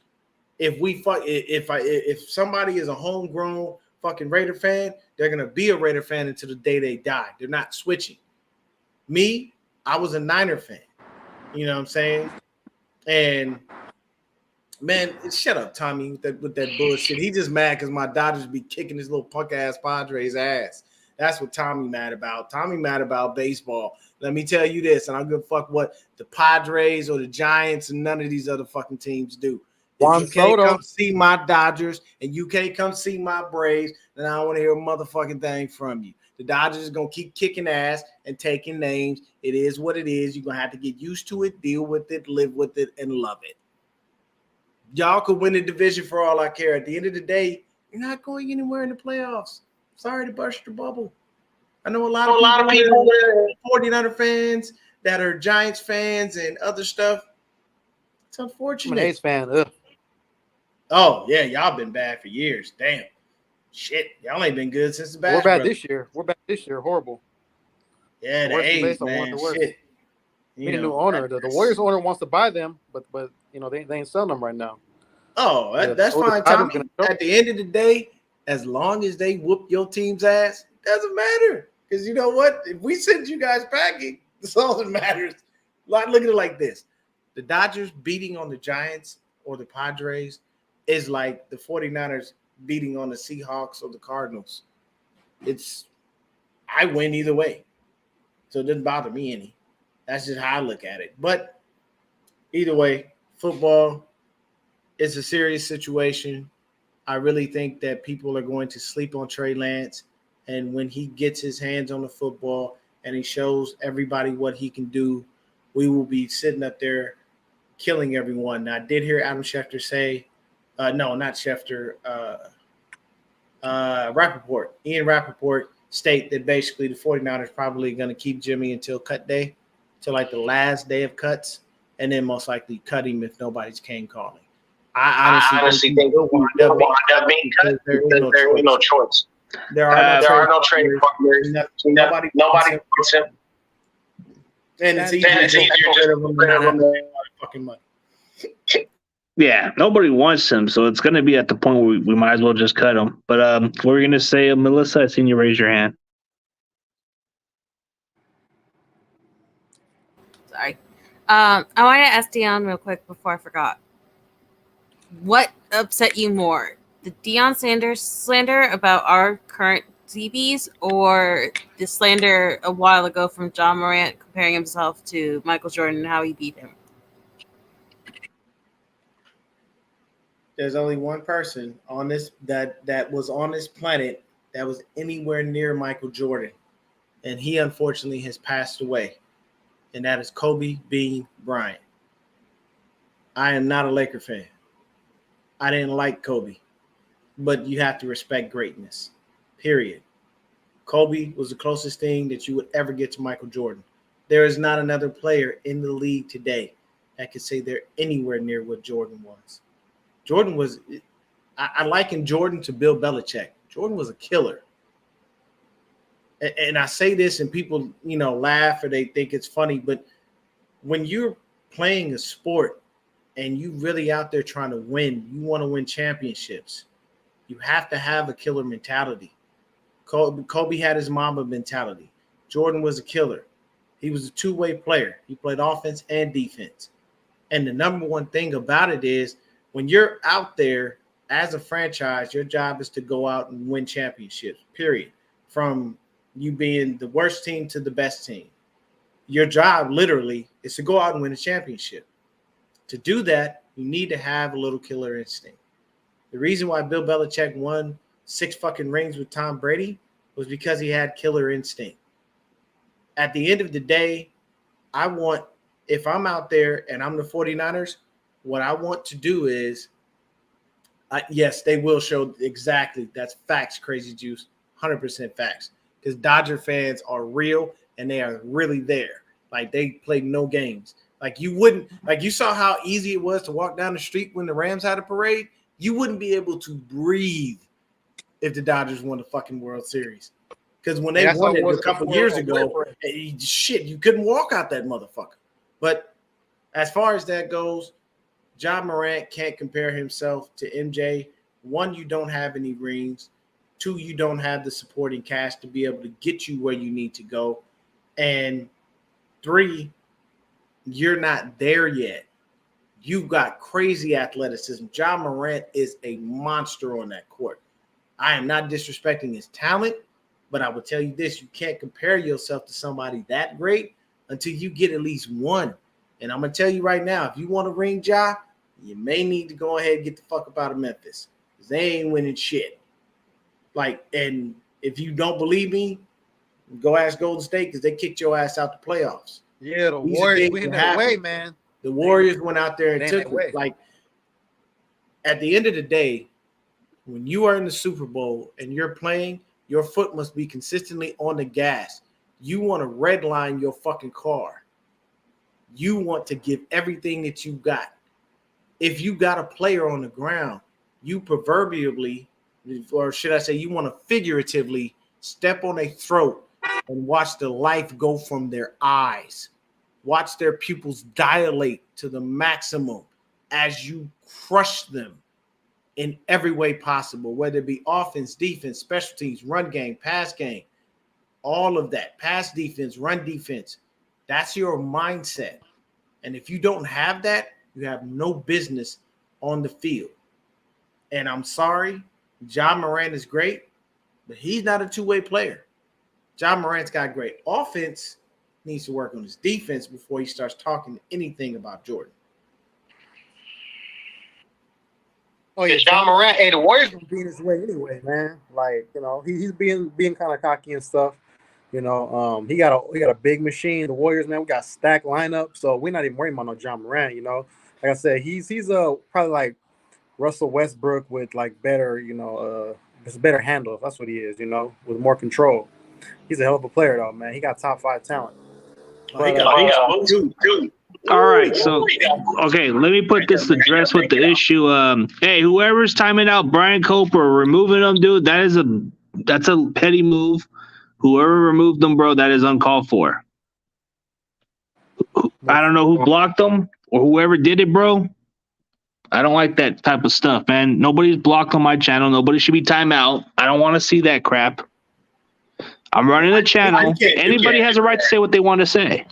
F: If somebody is a homegrown fucking Raider fan, they're gonna be a Raider fan until the day they die. They're not switching. Me, I was a Niner fan. You know what I'm saying? And man, shut up, Tommy, with that bullshit. He just mad because my Dodgers be kicking his little punk ass Padres ass. That's what Tommy mad about. Tommy mad about baseball. Let me tell you this, and I don't give a fuck what the Padres or the Giants and none of these other fucking teams do.
B: Juan
F: If you can't
B: Soto.
F: come see my Dodgers and you can't come see my Braves, then I don't want to hear a motherfucking thing from you. The Dodgers is going to keep kicking ass and taking names. It is what it is. You're going to have to get used to it, deal with it, live with it, and love it. Y'all could win the division for all I care. At the end of the day, you're not going anywhere in the playoffs. Sorry to burst your bubble. I know a lot of people 49er fans that are Giants fans and other stuff. It's unfortunate.
B: I'm an A's fan. Ugh.
F: Oh, yeah, y'all been bad for years. Damn. Shit, y'all ain't been good since the Bash
B: We're bad
F: Brothers.
B: this year. Horrible.
F: Yeah, the A's, man. Shit.
B: We need a new owner. The Warriors owner wants to buy them, but you know they ain't selling them right now.
F: Oh, that's fine, Tommy. At the end of the day, as long as they whoop your team's ass, it doesn't matter. Because you know what? If we send you guys packing, that's all that matters. Look at it like this. The Dodgers beating on the Giants or the Padres is like the 49ers beating on the Seahawks or the Cardinals. I win either way. So it doesn't bother me any. That's just how I look at it. But either way, football is a serious situation. I really think that people are going to sleep on Trey Lance. And when he gets his hands on the football and he shows everybody what he can do, we will be sitting up there killing everyone. Now, I did hear Adam Schefter say, no, not Schefter, Rappaport. Ian Rappaport state that basically the 49ers probably going to keep Jimmy until cut day, till like the last day of cuts, and then most likely cut him if nobody's cane calling. I honestly think he'll wind up being cut because there is no choice. There are no trade partners. Nobody wants him. And it's easier to get rid of him than have fucking money.
A: Yeah, nobody wants him, so it's going to be at the point where we might as well just cut him. But what were you going to say, Melissa? I seen you raise your hand.
E: Sorry. I want to ask Dion real quick before I forgot. What upset you more? The Deion Sanders slander about our current DBs or the slander a while ago from John Morant comparing himself to Michael Jordan and how he beat him?
F: There's only one person on this that was on this planet that was anywhere near Michael Jordan, and he unfortunately has passed away, and that is Kobe Bean Bryant. I am not a Laker fan. I didn't like Kobe, but you have to respect greatness, period. Kobe was the closest thing that you would ever get to Michael Jordan. There is not another player in the league today that could say they're anywhere near what Jordan was. Jordan was – I liken Jordan to Bill Belichick. Jordan was a killer. And I say this and people, laugh or they think it's funny, but when you're playing a sport and you really out there trying to win, you want to win championships, you have to have a killer mentality. Kobe had his Mamba mentality. Jordan was a killer. He was a two-way player. He played offense and defense. And the number one thing about it is when you're out there as a franchise, your job is to go out and win championships, period. From you being the worst team to the best team. Your job literally is to go out and win a championship. To do that, you need to have a little killer instinct. The reason why Bill Belichick won 6 fucking rings with Tom Brady was because he had killer instinct. At the end of the day, if I'm out there and I'm the 49ers, what I want to do is, yes, they will show exactly. That's facts, Crazy Juice, 100% facts. Because Dodger fans are real and they are really there. Like they play no games. Like you saw how easy it was to walk down the street when the Rams had a parade. You wouldn't be able to breathe if the Dodgers won the fucking World Series. Because when they won it a couple years ago, you couldn't walk out that motherfucker. But as far as that goes, John Morant can't compare himself to MJ. 1, you don't have any rings. 2, you don't have the supporting cast to be able to get you where you need to go. And 3, you're not there yet. You've got crazy athleticism. John Morant is a monster on that court. I am not disrespecting his talent, but I will tell you this, you can't compare yourself to somebody that great until you get at least one. And I'm going to tell you right now, if you want to ring Ja, you may need to go ahead and get the fuck up out of Memphis. They ain't winning shit. Like, and if you don't believe me, go ask Golden State because they kicked your ass out the playoffs.
B: Yeah, the Warriors went that way, man.
F: The Warriors went out there and took it. Like, at the end of the day, when you are in the Super Bowl and you're playing, your foot must be consistently on the gas. You want to redline your fucking car. You want to give everything that you got. If you got a player on the ground, you proverbially, or should I say, you want to figuratively step on their throat and watch the life go from their eyes. Watch their pupils dilate to the maximum as you crush them in every way possible, whether it be offense, defense, special teams, run game, pass game, all of that, pass defense, run defense. That's your mindset. And if you don't have that, you have no business on the field. And I'm sorry, Ja Morant is great, but he's not a two-way player. Ja Morant's got great offense, needs to work on his defense before he starts talking anything about Jordan.
B: Oh yeah, Ja Morant. Hey, the Warriors gonna be in his way anyway, man. Like, you know, he's being kind of cocky and stuff. You know, he got a big machine. The Warriors, man, we got stacked lineup, so we're not even worrying about no Ja Morant. You know, like I said, he's probably like Russell Westbrook with like better, you know, just better handle. That's what he is. You know, with more control. He's a hell of a player, though, man. He got top 5 talent.
A: All right, so okay, let me put this to address with the issue. Hey, whoever's timing out Brian Cope or removing him, dude, that's a petty move. Whoever removed them, bro, that is uncalled for. I don't know who blocked them or whoever did it, bro. I don't like that type of stuff, man. Nobody's blocked on my channel. Nobody should be timed out. I don't want to see that crap. I'm running a channel. Anybody has a right to say what they want to say.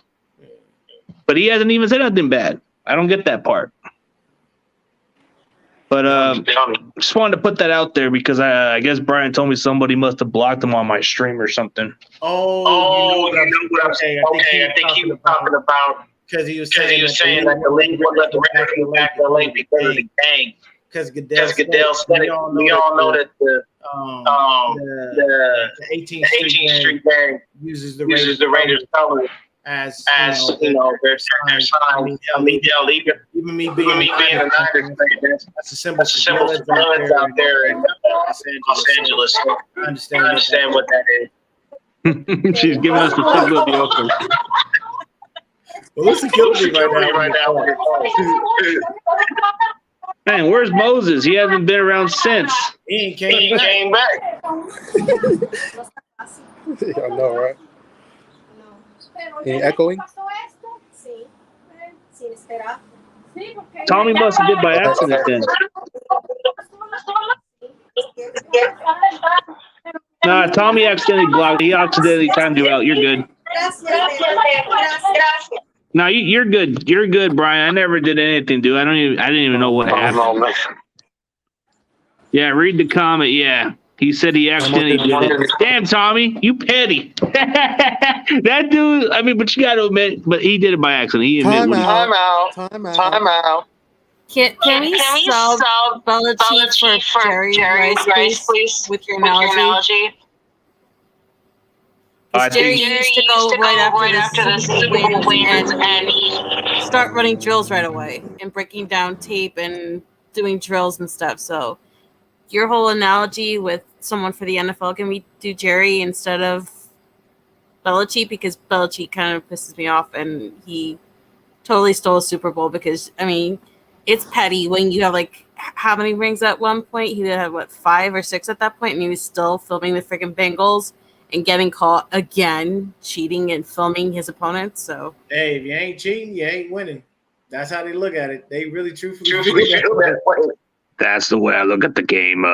A: But he hasn't even said nothing bad. I don't get that part. But just wanted to put that out there because I guess Brian told me somebody must have blocked him on my stream or something.
F: Oh, you know what I'm saying? I think he was talking about because he was saying that the league would let the Raptors go back to LA because of the gang. Because Goodell said it. We all know that the 18th Street gang uses the Raiders colors as you know, their sign. Even me being a Niners fan, that's a symbol for bloods out there in Los Angeles. I understand what that is.
A: She's giving us the symbol of the Oakland.
F: Well, listen, kill me right now.
A: Man, where's Moses? He hasn't been around since.
F: He came back.
B: I know, right? Any echoing?
A: Tommy must have did by accident then. Nah, Tommy accidentally blocked. He accidentally timed you out. You're good. No, you're good. You're good, Brian. I never did anything, dude. I didn't even know what happened. Yeah, read the comment. Yeah. He said he accidentally did it. Damn, Tommy, you petty. That dude, I mean, but you got to admit, but he did it by accident. He admitted
C: Time out.
E: Can we solve Belichick for Jerry Rice, please, with your analogy? Jerry used to go right after the Super Bowl wins and start running drills right away and breaking down tape and doing drills and stuff. So your whole analogy with someone for the NFL, can we do Jerry instead of Belichick? Because Belichick kind of pisses me off and he totally stole a Super Bowl because, I mean, it's petty when you have like how many rings at one point? He had 5 or 6 at that point, and he was still filming the freaking Bengals and getting caught again cheating and filming his opponents. So
F: hey, if you ain't cheating, you ain't winning. That's how they look at it. They really truthfully feel that way.
A: That's the way I look at the game.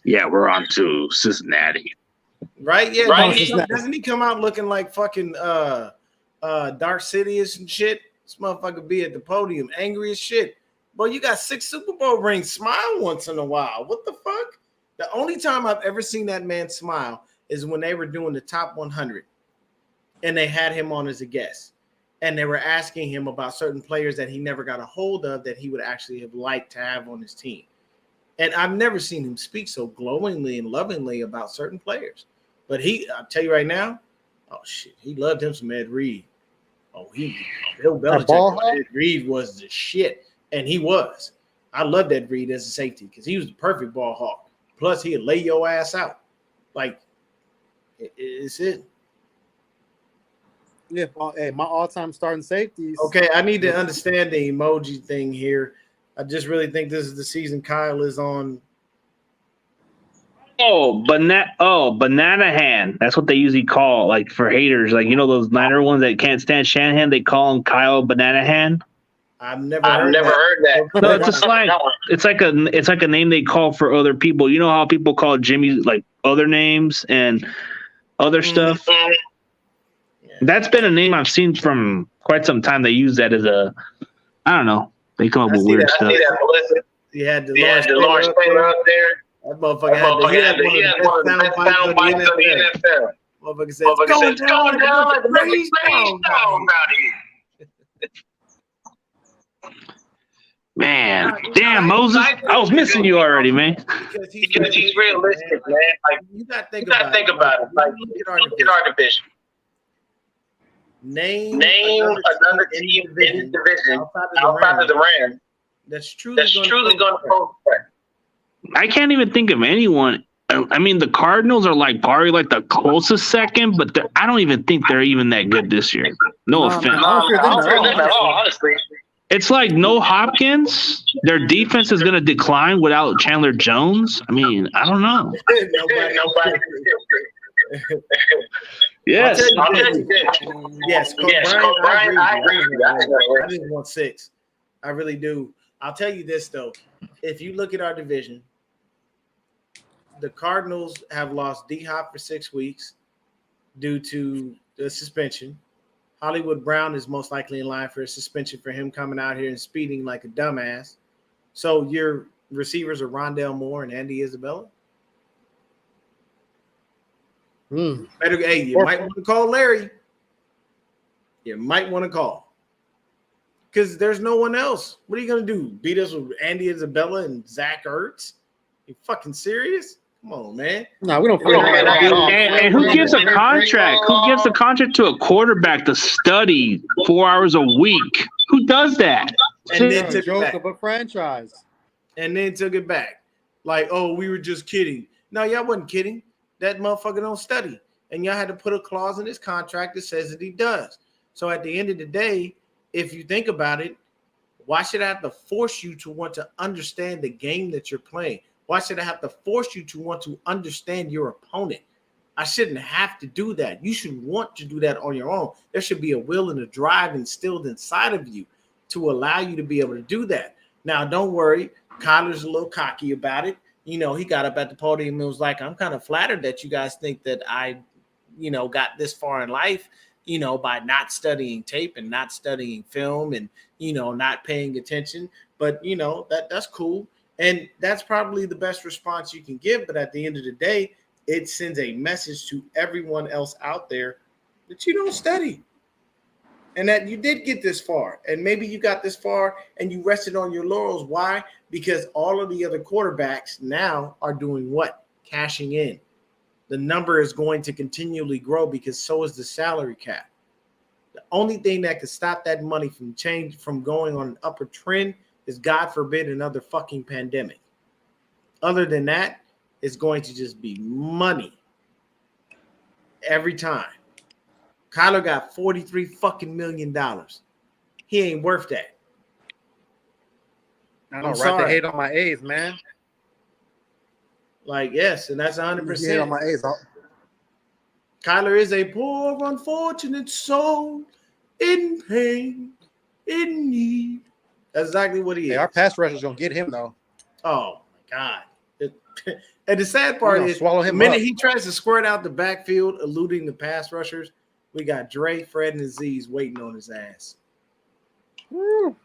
A: Yeah, we're on to Cincinnati.
F: Right? Yeah. Right. Doesn't he come out looking like fucking Darth Sidious and shit? This motherfucker be at the podium angry as shit. Boy, you got 6 Super Bowl rings. Smile once in a while. What the fuck? The only time I've ever seen that man smile is when they were doing the top 100 and they had him on as a guest. and they were asking him about certain players that he never got a hold of that he would actually have liked to have on his team. And I've never seen him speak so glowingly and lovingly about certain players. But I'll tell you right now, oh shit, he loved him some Ed Reed. Oh, Bill Belichick, Ed Reed was the shit, and he was. I loved Ed Reed as a safety because he was the perfect ball hawk. Plus, he'd lay your ass out. Like, it's it.
B: Yeah, hey, my all-time starting safeties.
F: Okay, I need to understand the emoji thing here. I just really think this is the season Kyle is on.
A: Banana hand. That's what they usually call, like, for haters. Like, you know those Niner ones that can't stand Shanahan? They call him Kyle Banana Hand.
F: I've never heard that.
A: No, it's a slang. It's like a name they call for other people. You know how people call Jimmy like other names and other stuff? That's been a name I've seen from quite some time. They use that as I don't know. They come up with weird stuff.
F: You had the Lawrence Taylor out there. That motherfucker had one of the best sound bites of the NFL. Motherfucker said, it's going down like a rainstorm out here.
A: Man, damn, Moses. I was missing you already, man.
F: Because he's realistic, man. Like, you got to think about it. Like, look at our division. Name another team in the division outside of the Rams that's truly going to pose threat.
A: I can't even think of anyone. I mean, the Cardinals are like probably like the closest second, but I don't even think they're even that good this year. No offense.
B: I don't fear them at all,
F: honestly.
A: It's like no Hopkins. Their defense is going to decline without Chandler Jones. I mean, I don't know.
F: Nobody.
A: Yes.
F: Yes, Brian, I agree with you. I just want 6. I really do. I'll tell you this, though. If you look at our division, the Cardinals have lost D-Hop for 6 weeks due to the suspension. Hollywood Brown is most likely in line for a suspension for him coming out here and speeding like a dumbass. So your receivers are Rondale Moore and Andy Isabella. Hey, you might want to call Larry. You might want to call. Because there's no one else. What are you going to do? Beat us with Andy Isabella and Zach Ertz? You fucking serious? Come on, man.
B: No, we don't.
A: And who gives a contract? Who gives a contract to a quarterback to study 4 hours a week? Who does that?
F: And then took
B: joke
F: it back.
B: of a franchise.
F: And then took it back. Like, oh, we were just kidding. No, y'all wasn't kidding. That motherfucker don't study. And y'all had to put a clause in his contract that says that he does. So at the end of the day, if you think about it, why should I have to force you to want to understand the game that you're playing? Why should I have to force you to want to understand your opponent? I shouldn't have to do that. You should want to do that on your own. There should be a will and a drive instilled inside of you to allow you to be able to do that. Now, don't worry. Kyler's a little cocky about it. You know, he got up at the podium and was like, I'm kind of flattered that you guys think that I, got this far in life, by not studying tape and not studying film and, not paying attention. But, that's cool. And that's probably the best response you can give. But at the end of the day, it sends a message to everyone else out there that you don't study and that you did get this far. And maybe you got this far and you rested on your laurels. Why? Because all of the other quarterbacks now are doing what? Cashing in. The number is going to continually grow because so is the salary cap. The only thing that could stop that money from going on an upward trend is, God forbid, another fucking pandemic. Other than that, it's going to just be money every time. Kyler got $43 fucking million. He ain't worth that.
B: I don't right to hate on my A's, man.
F: Like, yes, and that's 100%.
B: Hate on my A's.
F: Kyler is a poor, unfortunate soul in pain, in need. That's exactly what he is.
B: Our pass rusher's gonna get him though.
F: Oh my God! And the sad part is, the minute he tries to squirt out the backfield, eluding the pass rushers, we got Dre, Fred, and Aziz waiting on his ass.
B: Woo.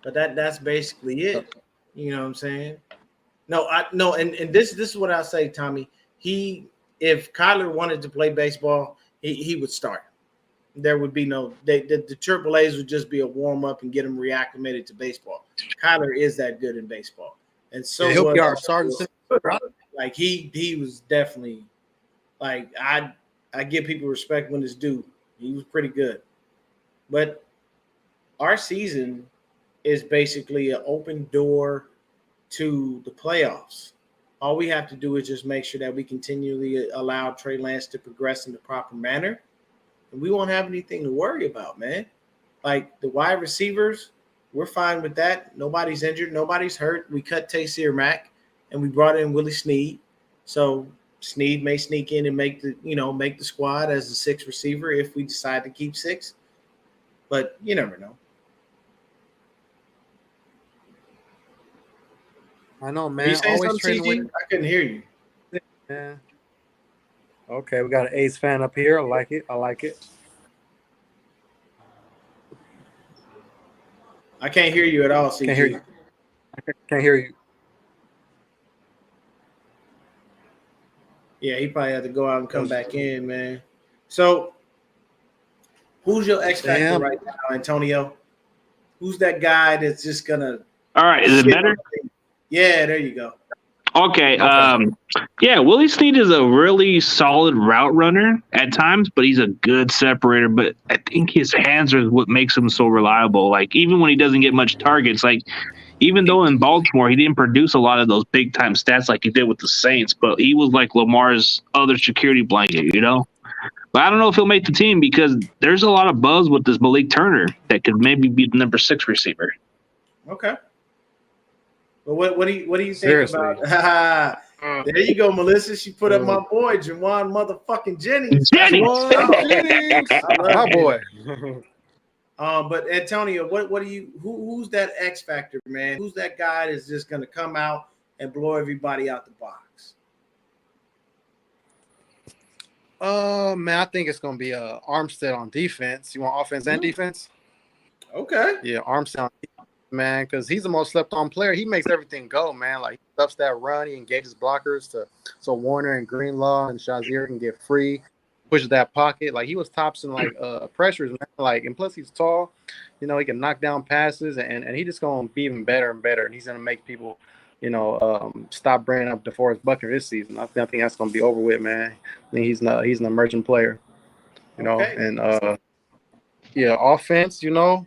F: But that's basically it. You know what I'm saying? No, and this is what I'll say, Tommy. If Kyler wanted to play baseball, he would start. there would be no the Triple A's would just be a warm up and get them reacclimated to baseball. Kyler is that good in baseball, and so
B: he'll be our sergeant.
F: Like he was definitely like I give people respect when it's due. He was pretty good, but our season is basically an open door to the playoffs. All we have to do is just make sure that we continually allow Trey Lance to progress in the proper manner, and we won't have anything to worry about, man. Like the wide receivers, we're fine with that. Nobody's injured, nobody's hurt. We cut Taysir Mack, and we brought in Willie Sneed. So Sneed may sneak in and make the squad as the sixth receiver if we decide to keep six. But you never know.
B: I know, man.
F: You saying
B: Always
F: something, CG? I couldn't hear you.
B: Yeah. Okay, we got an A's fan up here. I like it.
F: I can't hear you at all, CG.
B: Can't hear you. Can't hear you.
F: Yeah, he probably had to go out and come back in, man. So, who's your X factor right now, Antonio? Who's that guy that's just gonna?
A: All right, is it better?
F: Yeah, there you go.
A: Okay. Yeah, Willie Sneed is a really solid route runner at times, but he's a good separator. But I think his hands are what makes him so reliable. Like, even when he doesn't get much targets, like, even though in Baltimore he didn't produce a lot of those big time stats like he did with the Saints, but he was like Lamar's other security blanket, you know? But I don't know if he'll make the team because there's a lot of buzz with this Malik Turner that could maybe be the number 6 receiver.
F: Okay. But what do you think
B: Seriously.
F: about? There you go, Melissa. She put up my boy, Jawan motherfucking Jennings.
A: Jennings!
B: My boy.
F: But Antonio, what do you? Who's that X factor, man? Who's that guy that's just gonna come out and blow everybody out the box?
B: Man, I think it's gonna be Armstead on defense. You want offense and defense?
F: Okay.
B: Yeah, Armstead, man, because he's the most slept-on player. He makes everything go, man. Like, he stuffs that run, he engages blockers so Warner and Greenlaw and Shazier can get free, pushes that pocket. Like, he was tops in like pressures, man. Like, and plus he's tall, you know, he can knock down passes, and he just gonna be even better and better. And he's gonna make people, you know, stop bringing up DeForest Buckner this season. I think that's gonna be over with, man. I think he's an emerging player, you know. And yeah, offense, you know.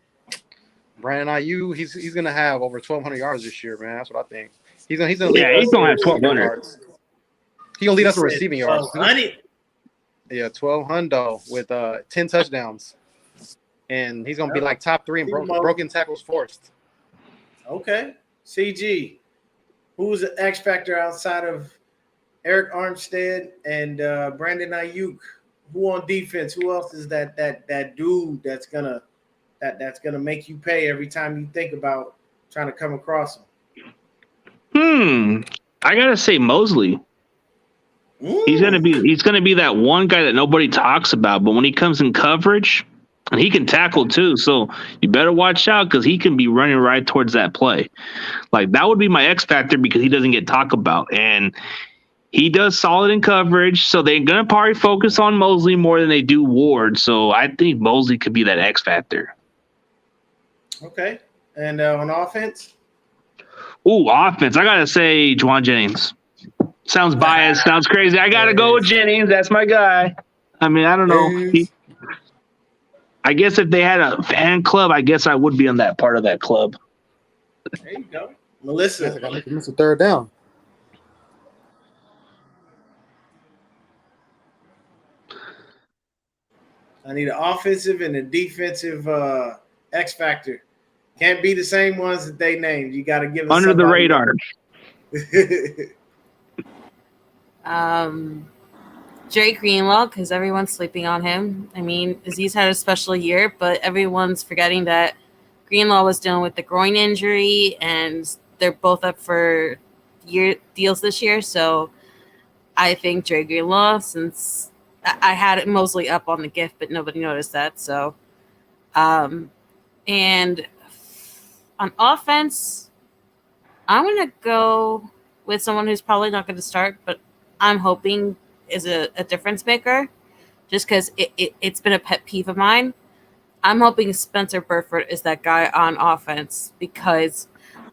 B: Brandon Ayuk, he's gonna have over 1,200 yards this year, man. That's what I think. He's gonna
A: he's gonna have 1,200
B: yards. He's gonna lead us in receiving yards.
F: 1,200?
B: Yeah, 1,200 with 10 touchdowns, and he's gonna be like top 3 in broken tackles forced.
F: Okay, CG, who's the X factor outside of Eric Armstead and Brandon Ayuk? Who on defense? Who else is that dude that's gonna make you pay every time you think about trying to come across him?
A: I gotta say Mosley. He's gonna be that one guy that nobody talks about, but when he comes in coverage, and he can tackle too, so you better watch out because he can be running right towards that play. Like, that would be my X factor because he doesn't get talked about, and he does solid in coverage, so they're gonna probably focus on Mosley more than they do Ward. So I think Mosley could be that X factor.
F: Okay. And on offense?
A: Ooh, offense. I got to say Juwan Jennings. Sounds biased. Sounds crazy. I got to go with Jennings. That's my guy. I mean, I don't know. I guess if they had a fan club, I guess I would be on that part of that club.
F: There you go. Melissa.
B: I got to miss a third down.
F: I need an offensive and a defensive X factor. Can't be the same ones that they named. You got to give us
A: under the radar.
E: Jerry Greenwald, because everyone's sleeping on him. I mean, Aziz had a special year, but everyone's forgetting that Greenlaw was dealing with the groin injury, and they're both up for deals this year. So I think Jerry Greenlaw, since I had it mostly up on the gift, but nobody noticed that. So, and on offense, I'm going to go with someone who's probably not going to start, but I'm hoping is a difference maker. just because it's been a pet peeve of mine. I'm hoping Spencer Burford is that guy on offense, because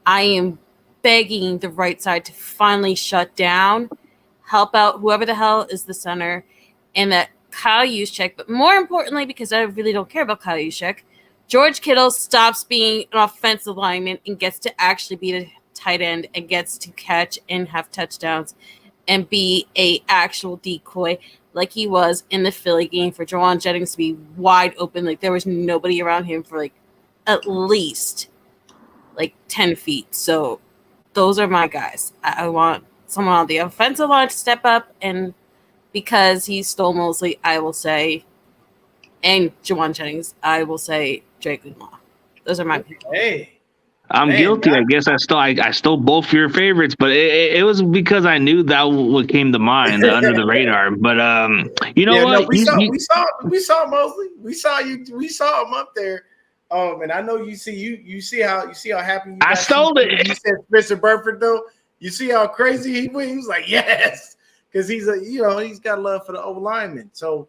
E: I am begging the right side to finally shut down, help out whoever the hell is the center, and that Kyle Juszczyk, but more importantly, because I really don't care about Kyle Juszczyk, George Kittle stops being an offensive lineman and gets to actually be the tight end and gets to catch and have touchdowns and be a actual decoy like he was in the Philly game for Jawan Jennings to be wide open. Like, there was nobody around him for like at least like 10 feet. So those are my guys. I want someone on the offensive line to step up, and because he stole mostly, I will say, and Jawan Jennings, I will say Drake Greenwald. Those are my people.
F: Hey,
A: I'm guilty. I guess I stole both your favorites, but it was because I knew that what came to mind under the radar. But you know what?
F: No, we saw Mosley. We saw you. We saw him up there. And I know you see how happy you got.
A: I stole it.
F: You said Spencer Burford though. You see how crazy he went. He was like, yes, because he's got love for the O lineman. So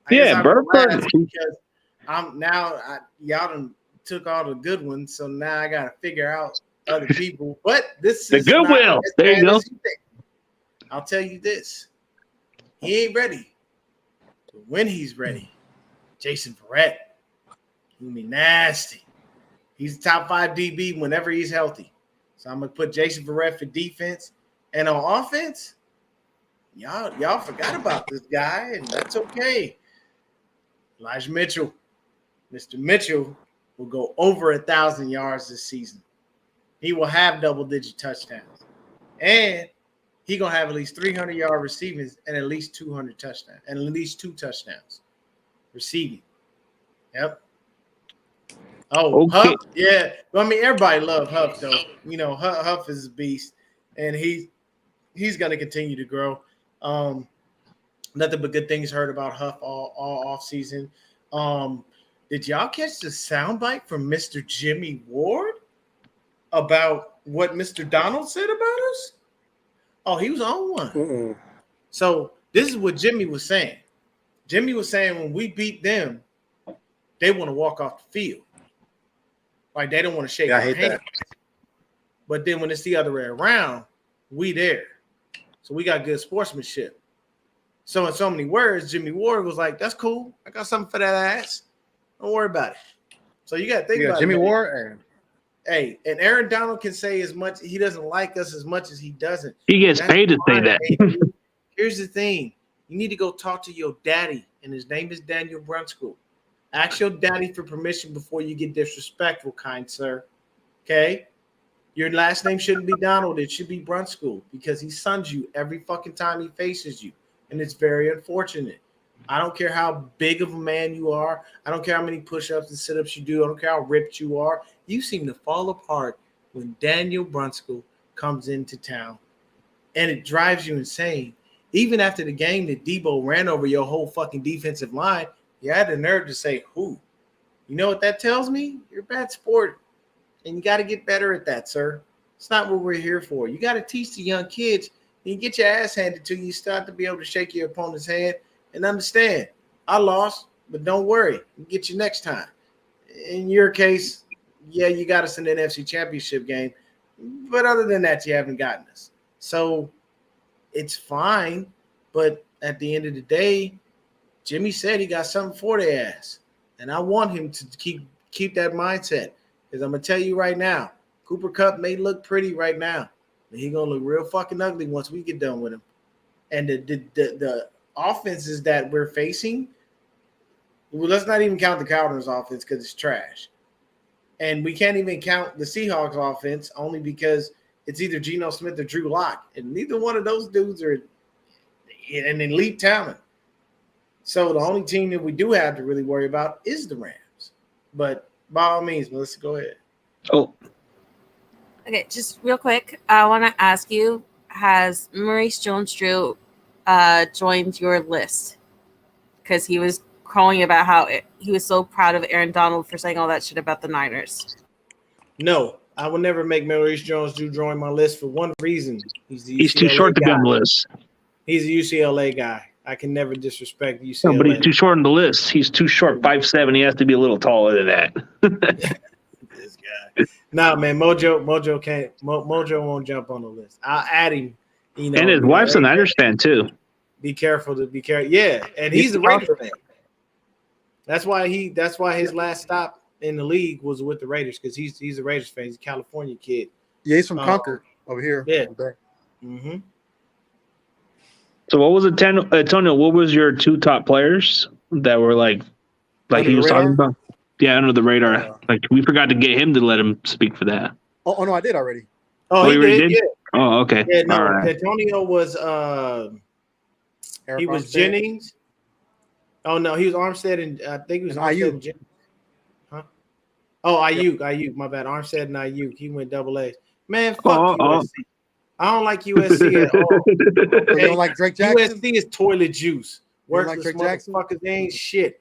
A: Burford.
F: Because y'all done took all the good ones, so now I got to figure out other people. But this is
A: the goodwill. There you go.
F: I'll tell you this: he ain't ready. But when he's ready, Jason Verrett, he'll be nasty. He's a top 5 DB whenever he's healthy. So I'm gonna put Jason Verrett for defense, and on offense, y'all forgot about this guy, and that's okay. Elijah Mitchell, Mr. Mitchell, will go over 1,000 yards this season. He will have double-digit touchdowns. And he's going to have at least 300-yard receiving and at least 200 touchdowns. And at least 2 touchdowns receiving. Yep. Oh, okay. Huff. Yeah. I mean, everybody loves Huff, though. You know, Huff is a beast. And he's going to continue to grow. Nothing but good things heard about Huff all offseason. Did y'all catch the soundbite from Mr. Jimmy Ward about what Mr. Donald said about us? Oh, he was on one.
B: Mm-mm.
F: So this is what Jimmy was saying. Jimmy was saying when we beat them, they want to walk off the field. Like, they don't want to shake our hands. That. But then when it's the other way around, we there. So we got good sportsmanship. So in so many words, Jimmy Ward was like, that's cool. I got something for that ass. Don't worry about it. So you got to think about
B: Jimmy
F: it.
B: Ward.
F: Hey, and Aaron Donald can say as much. He doesn't like us as much as he doesn't.
A: He gets paid to say that.
F: Here's the thing. You need to go talk to your daddy, and his name is Daniel Brunskill. Ask your daddy for permission before you get disrespectful, kind sir. Okay? Your last name shouldn't be Donald. It should be Brunskill, because he sons you every fucking time he faces you, and it's very unfortunate. I don't care how big of a man you are. I don't care how many push-ups and sit-ups you do. I don't care how ripped you are. You seem to fall apart when Daniel Brunskill comes into town, and it drives you insane. Even after the game that Debo ran over your whole fucking defensive line, you had the nerve to say, who? You know what that tells me? You're a bad sport, and you got to get better at that, sir. It's not what we're here for. You got to teach the young kids. You get your ass handed to you, you start to be able to shake your opponent's hand and understand, I lost, but don't worry. We'll get you next time. In your case, yeah, you got us in the NFC Championship game, but other than that, you haven't gotten us. So it's fine, but at the end of the day, Jimmy said he got something for their ass, and I want him to keep that mindset, because I'm going to tell you right now, Cooper Kupp may look pretty right now, but he's going to look real fucking ugly once we get done with him. And the offenses that we're facing, well, let's not even count the Cowboys offense because it's trash. And we can't even count the Seahawks offense only because it's either Geno Smith or Drew Lock. And neither one of those dudes are an elite talent. So the only team that we do have to really worry about is the Rams. But by all means, Melissa, go ahead.
A: Oh.
E: Okay, just real quick, I want to ask you, has Maurice Jones-Drew joined your list? Because he was calling about how he was so proud of Aaron Donald for saying all that shit about the Niners.
F: No, I will never make Maurice Jones-Drew join my list for one reason.
A: He's too short to be on the list.
F: He's a UCLA guy. I can never disrespect UCLA.
A: No, but he's too short on the list. He's too short, 5'7". He has to be a little taller than that.
F: This guy. Nah, man, Mojo won't jump on the list. I'll add him. You know,
A: and his wife's an Niners fan too.
F: Be careful. Yeah, and he's a Raiders fan. That's why his last stop in the league was with the Raiders, because he's a Raiders fan. He's a California kid.
B: Yeah, he's from Concord over here.
F: Yeah.
B: Mm-hmm.
A: So what was it, Antonio? What was your two top players that were like he was talking about? Yeah, under the radar. Like we forgot to get him to let him speak for that.
B: Oh no, I did already.
F: Oh, he did? Yeah.
A: Oh, okay.
F: Yeah, no,
A: all right.
F: Antonio was he was Armstead. Jennings. Oh no, he was Armstead, and I think he was Armstead and Jennings. Huh? Oh, Ayuk. My bad. Armstead and Ayuk. He went double A. Man, fuck USC. I don't like USC at all.
B: Okay? You don't like Drake Jackson?
F: USC is toilet juice. Worthless like motherfuckers. They ain't shit.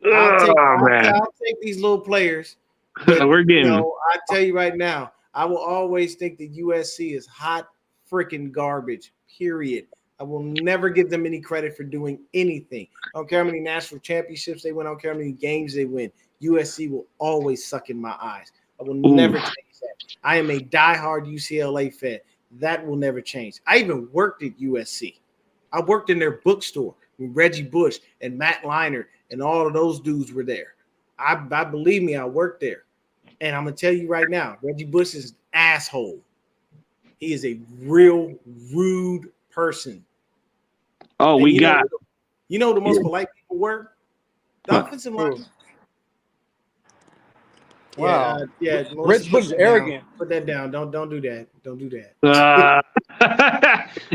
F: I'll take these little players. But,
A: we're getting.
F: I tell you right now, I will always think that USC is hot freaking garbage. Period. I will never give them any credit for doing anything. I don't care how many national championships they win. I don't care how many games they win. USC will always suck in my eyes. I will never change that. I am a diehard UCLA fan. That will never change. I even worked at USC. I worked in their bookstore with Reggie Bush and Matt Leinart, and all of those dudes were there. I believe me, I worked there. And I'm going to tell you right now, Reggie Bush is an asshole. He is a real rude person.
A: Oh,
F: and
A: we
F: you
A: got.
F: Know the most polite people were? The offensive line.
B: Wow.
F: Yeah.
B: Rich Bush is arrogant.
F: Put that down. Don't do that. Don't do that.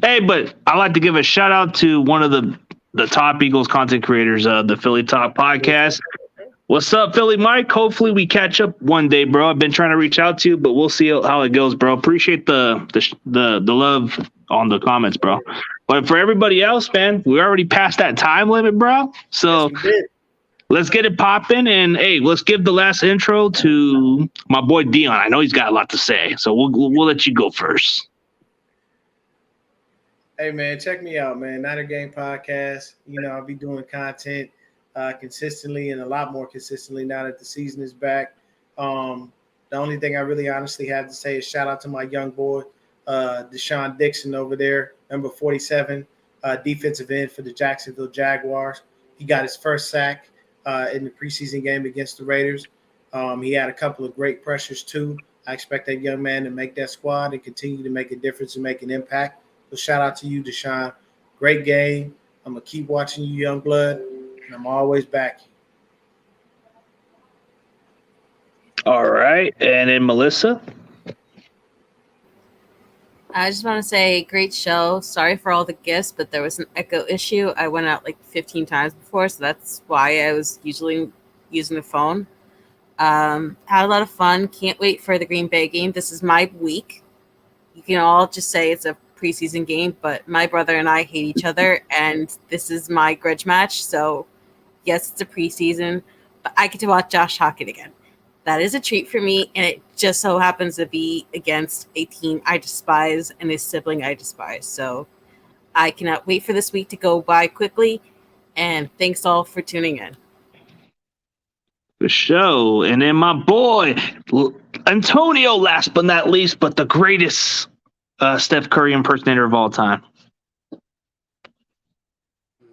A: Hey, but I like to give a shout out to one of the top Eagles content creators of the Philly Talk podcast. What's up, Philly Mike? Hopefully we catch up one day, bro. I've been trying to reach out to you, but we'll see how it goes, bro. Appreciate the love on the comments, bro. But for everybody else, man, we already passed that time limit, bro. So let's get it popping, and hey, let's give the last intro to my boy Dion. I know he's got a lot to say, so we'll let you go first.
F: Hey man, check me out, man. Niner Game Podcast. I'll be doing content consistently, and a lot more consistently now that the season is back. The only thing I really honestly have to say is shout out to my young boy, Deshaun Dixon over there, number 47, defensive end for the Jacksonville Jaguars. He got his first sack in the preseason game against the Raiders. He had a couple of great pressures too. I expect that young man to make that squad and continue to make a difference and make an impact. So shout out to you, Deshaun. Great game. I'm going to keep watching you, young blood, and I'm always back.
A: All right. And then Melissa?
E: I just want to say, great show. Sorry for all the gifts, but there was an echo issue. I went out like 15 times before, so that's why I was usually using the phone. Had a lot of fun. Can't wait for the Green Bay game. This is my week. You can all just say it's a preseason game, but my brother and I hate each other, and this is my grudge match. So, yes, it's a preseason, but I get to watch Josh Hackett again. That is a treat for me, and it just so happens to be against a team I despise and a sibling I despise. So I cannot wait for this week to go by quickly, and thanks all for tuning in.
A: The show. And then my boy, Antonio, last but not least, but the greatest Steph Curry impersonator of all time.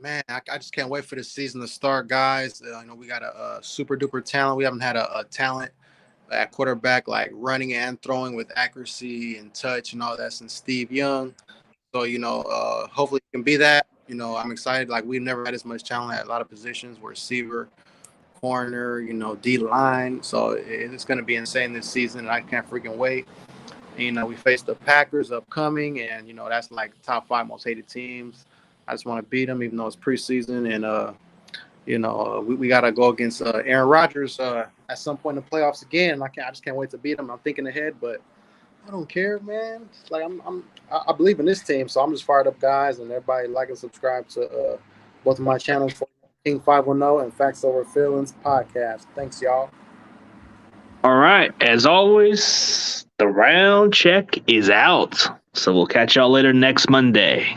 B: Man, I just can't wait for the season to start, guys. We got a super duper talent. We haven't had a talent at quarterback, like running and throwing with accuracy and touch and all that since Steve Young. So, hopefully it can be that. I'm excited. Like, we've never had as much talent at a lot of positions. We're receiver, corner, D-line. So it's going to be insane this season, and I can't freaking wait. We face the Packers upcoming, and, that's like top 5 most hated teams. I just want to beat them, even though it's preseason. And, we got to go against Aaron Rodgers at some point in the playoffs again. I just can't wait to beat him. I'm thinking ahead, but I don't care, man. It's like I believe in this team, so I'm just fired up, guys. And everybody like and subscribe to both of my channels, King 510 and Facts Over Feelings podcast. Thanks, y'all.
A: All right. As always, the round check is out. So we'll catch y'all later next Monday.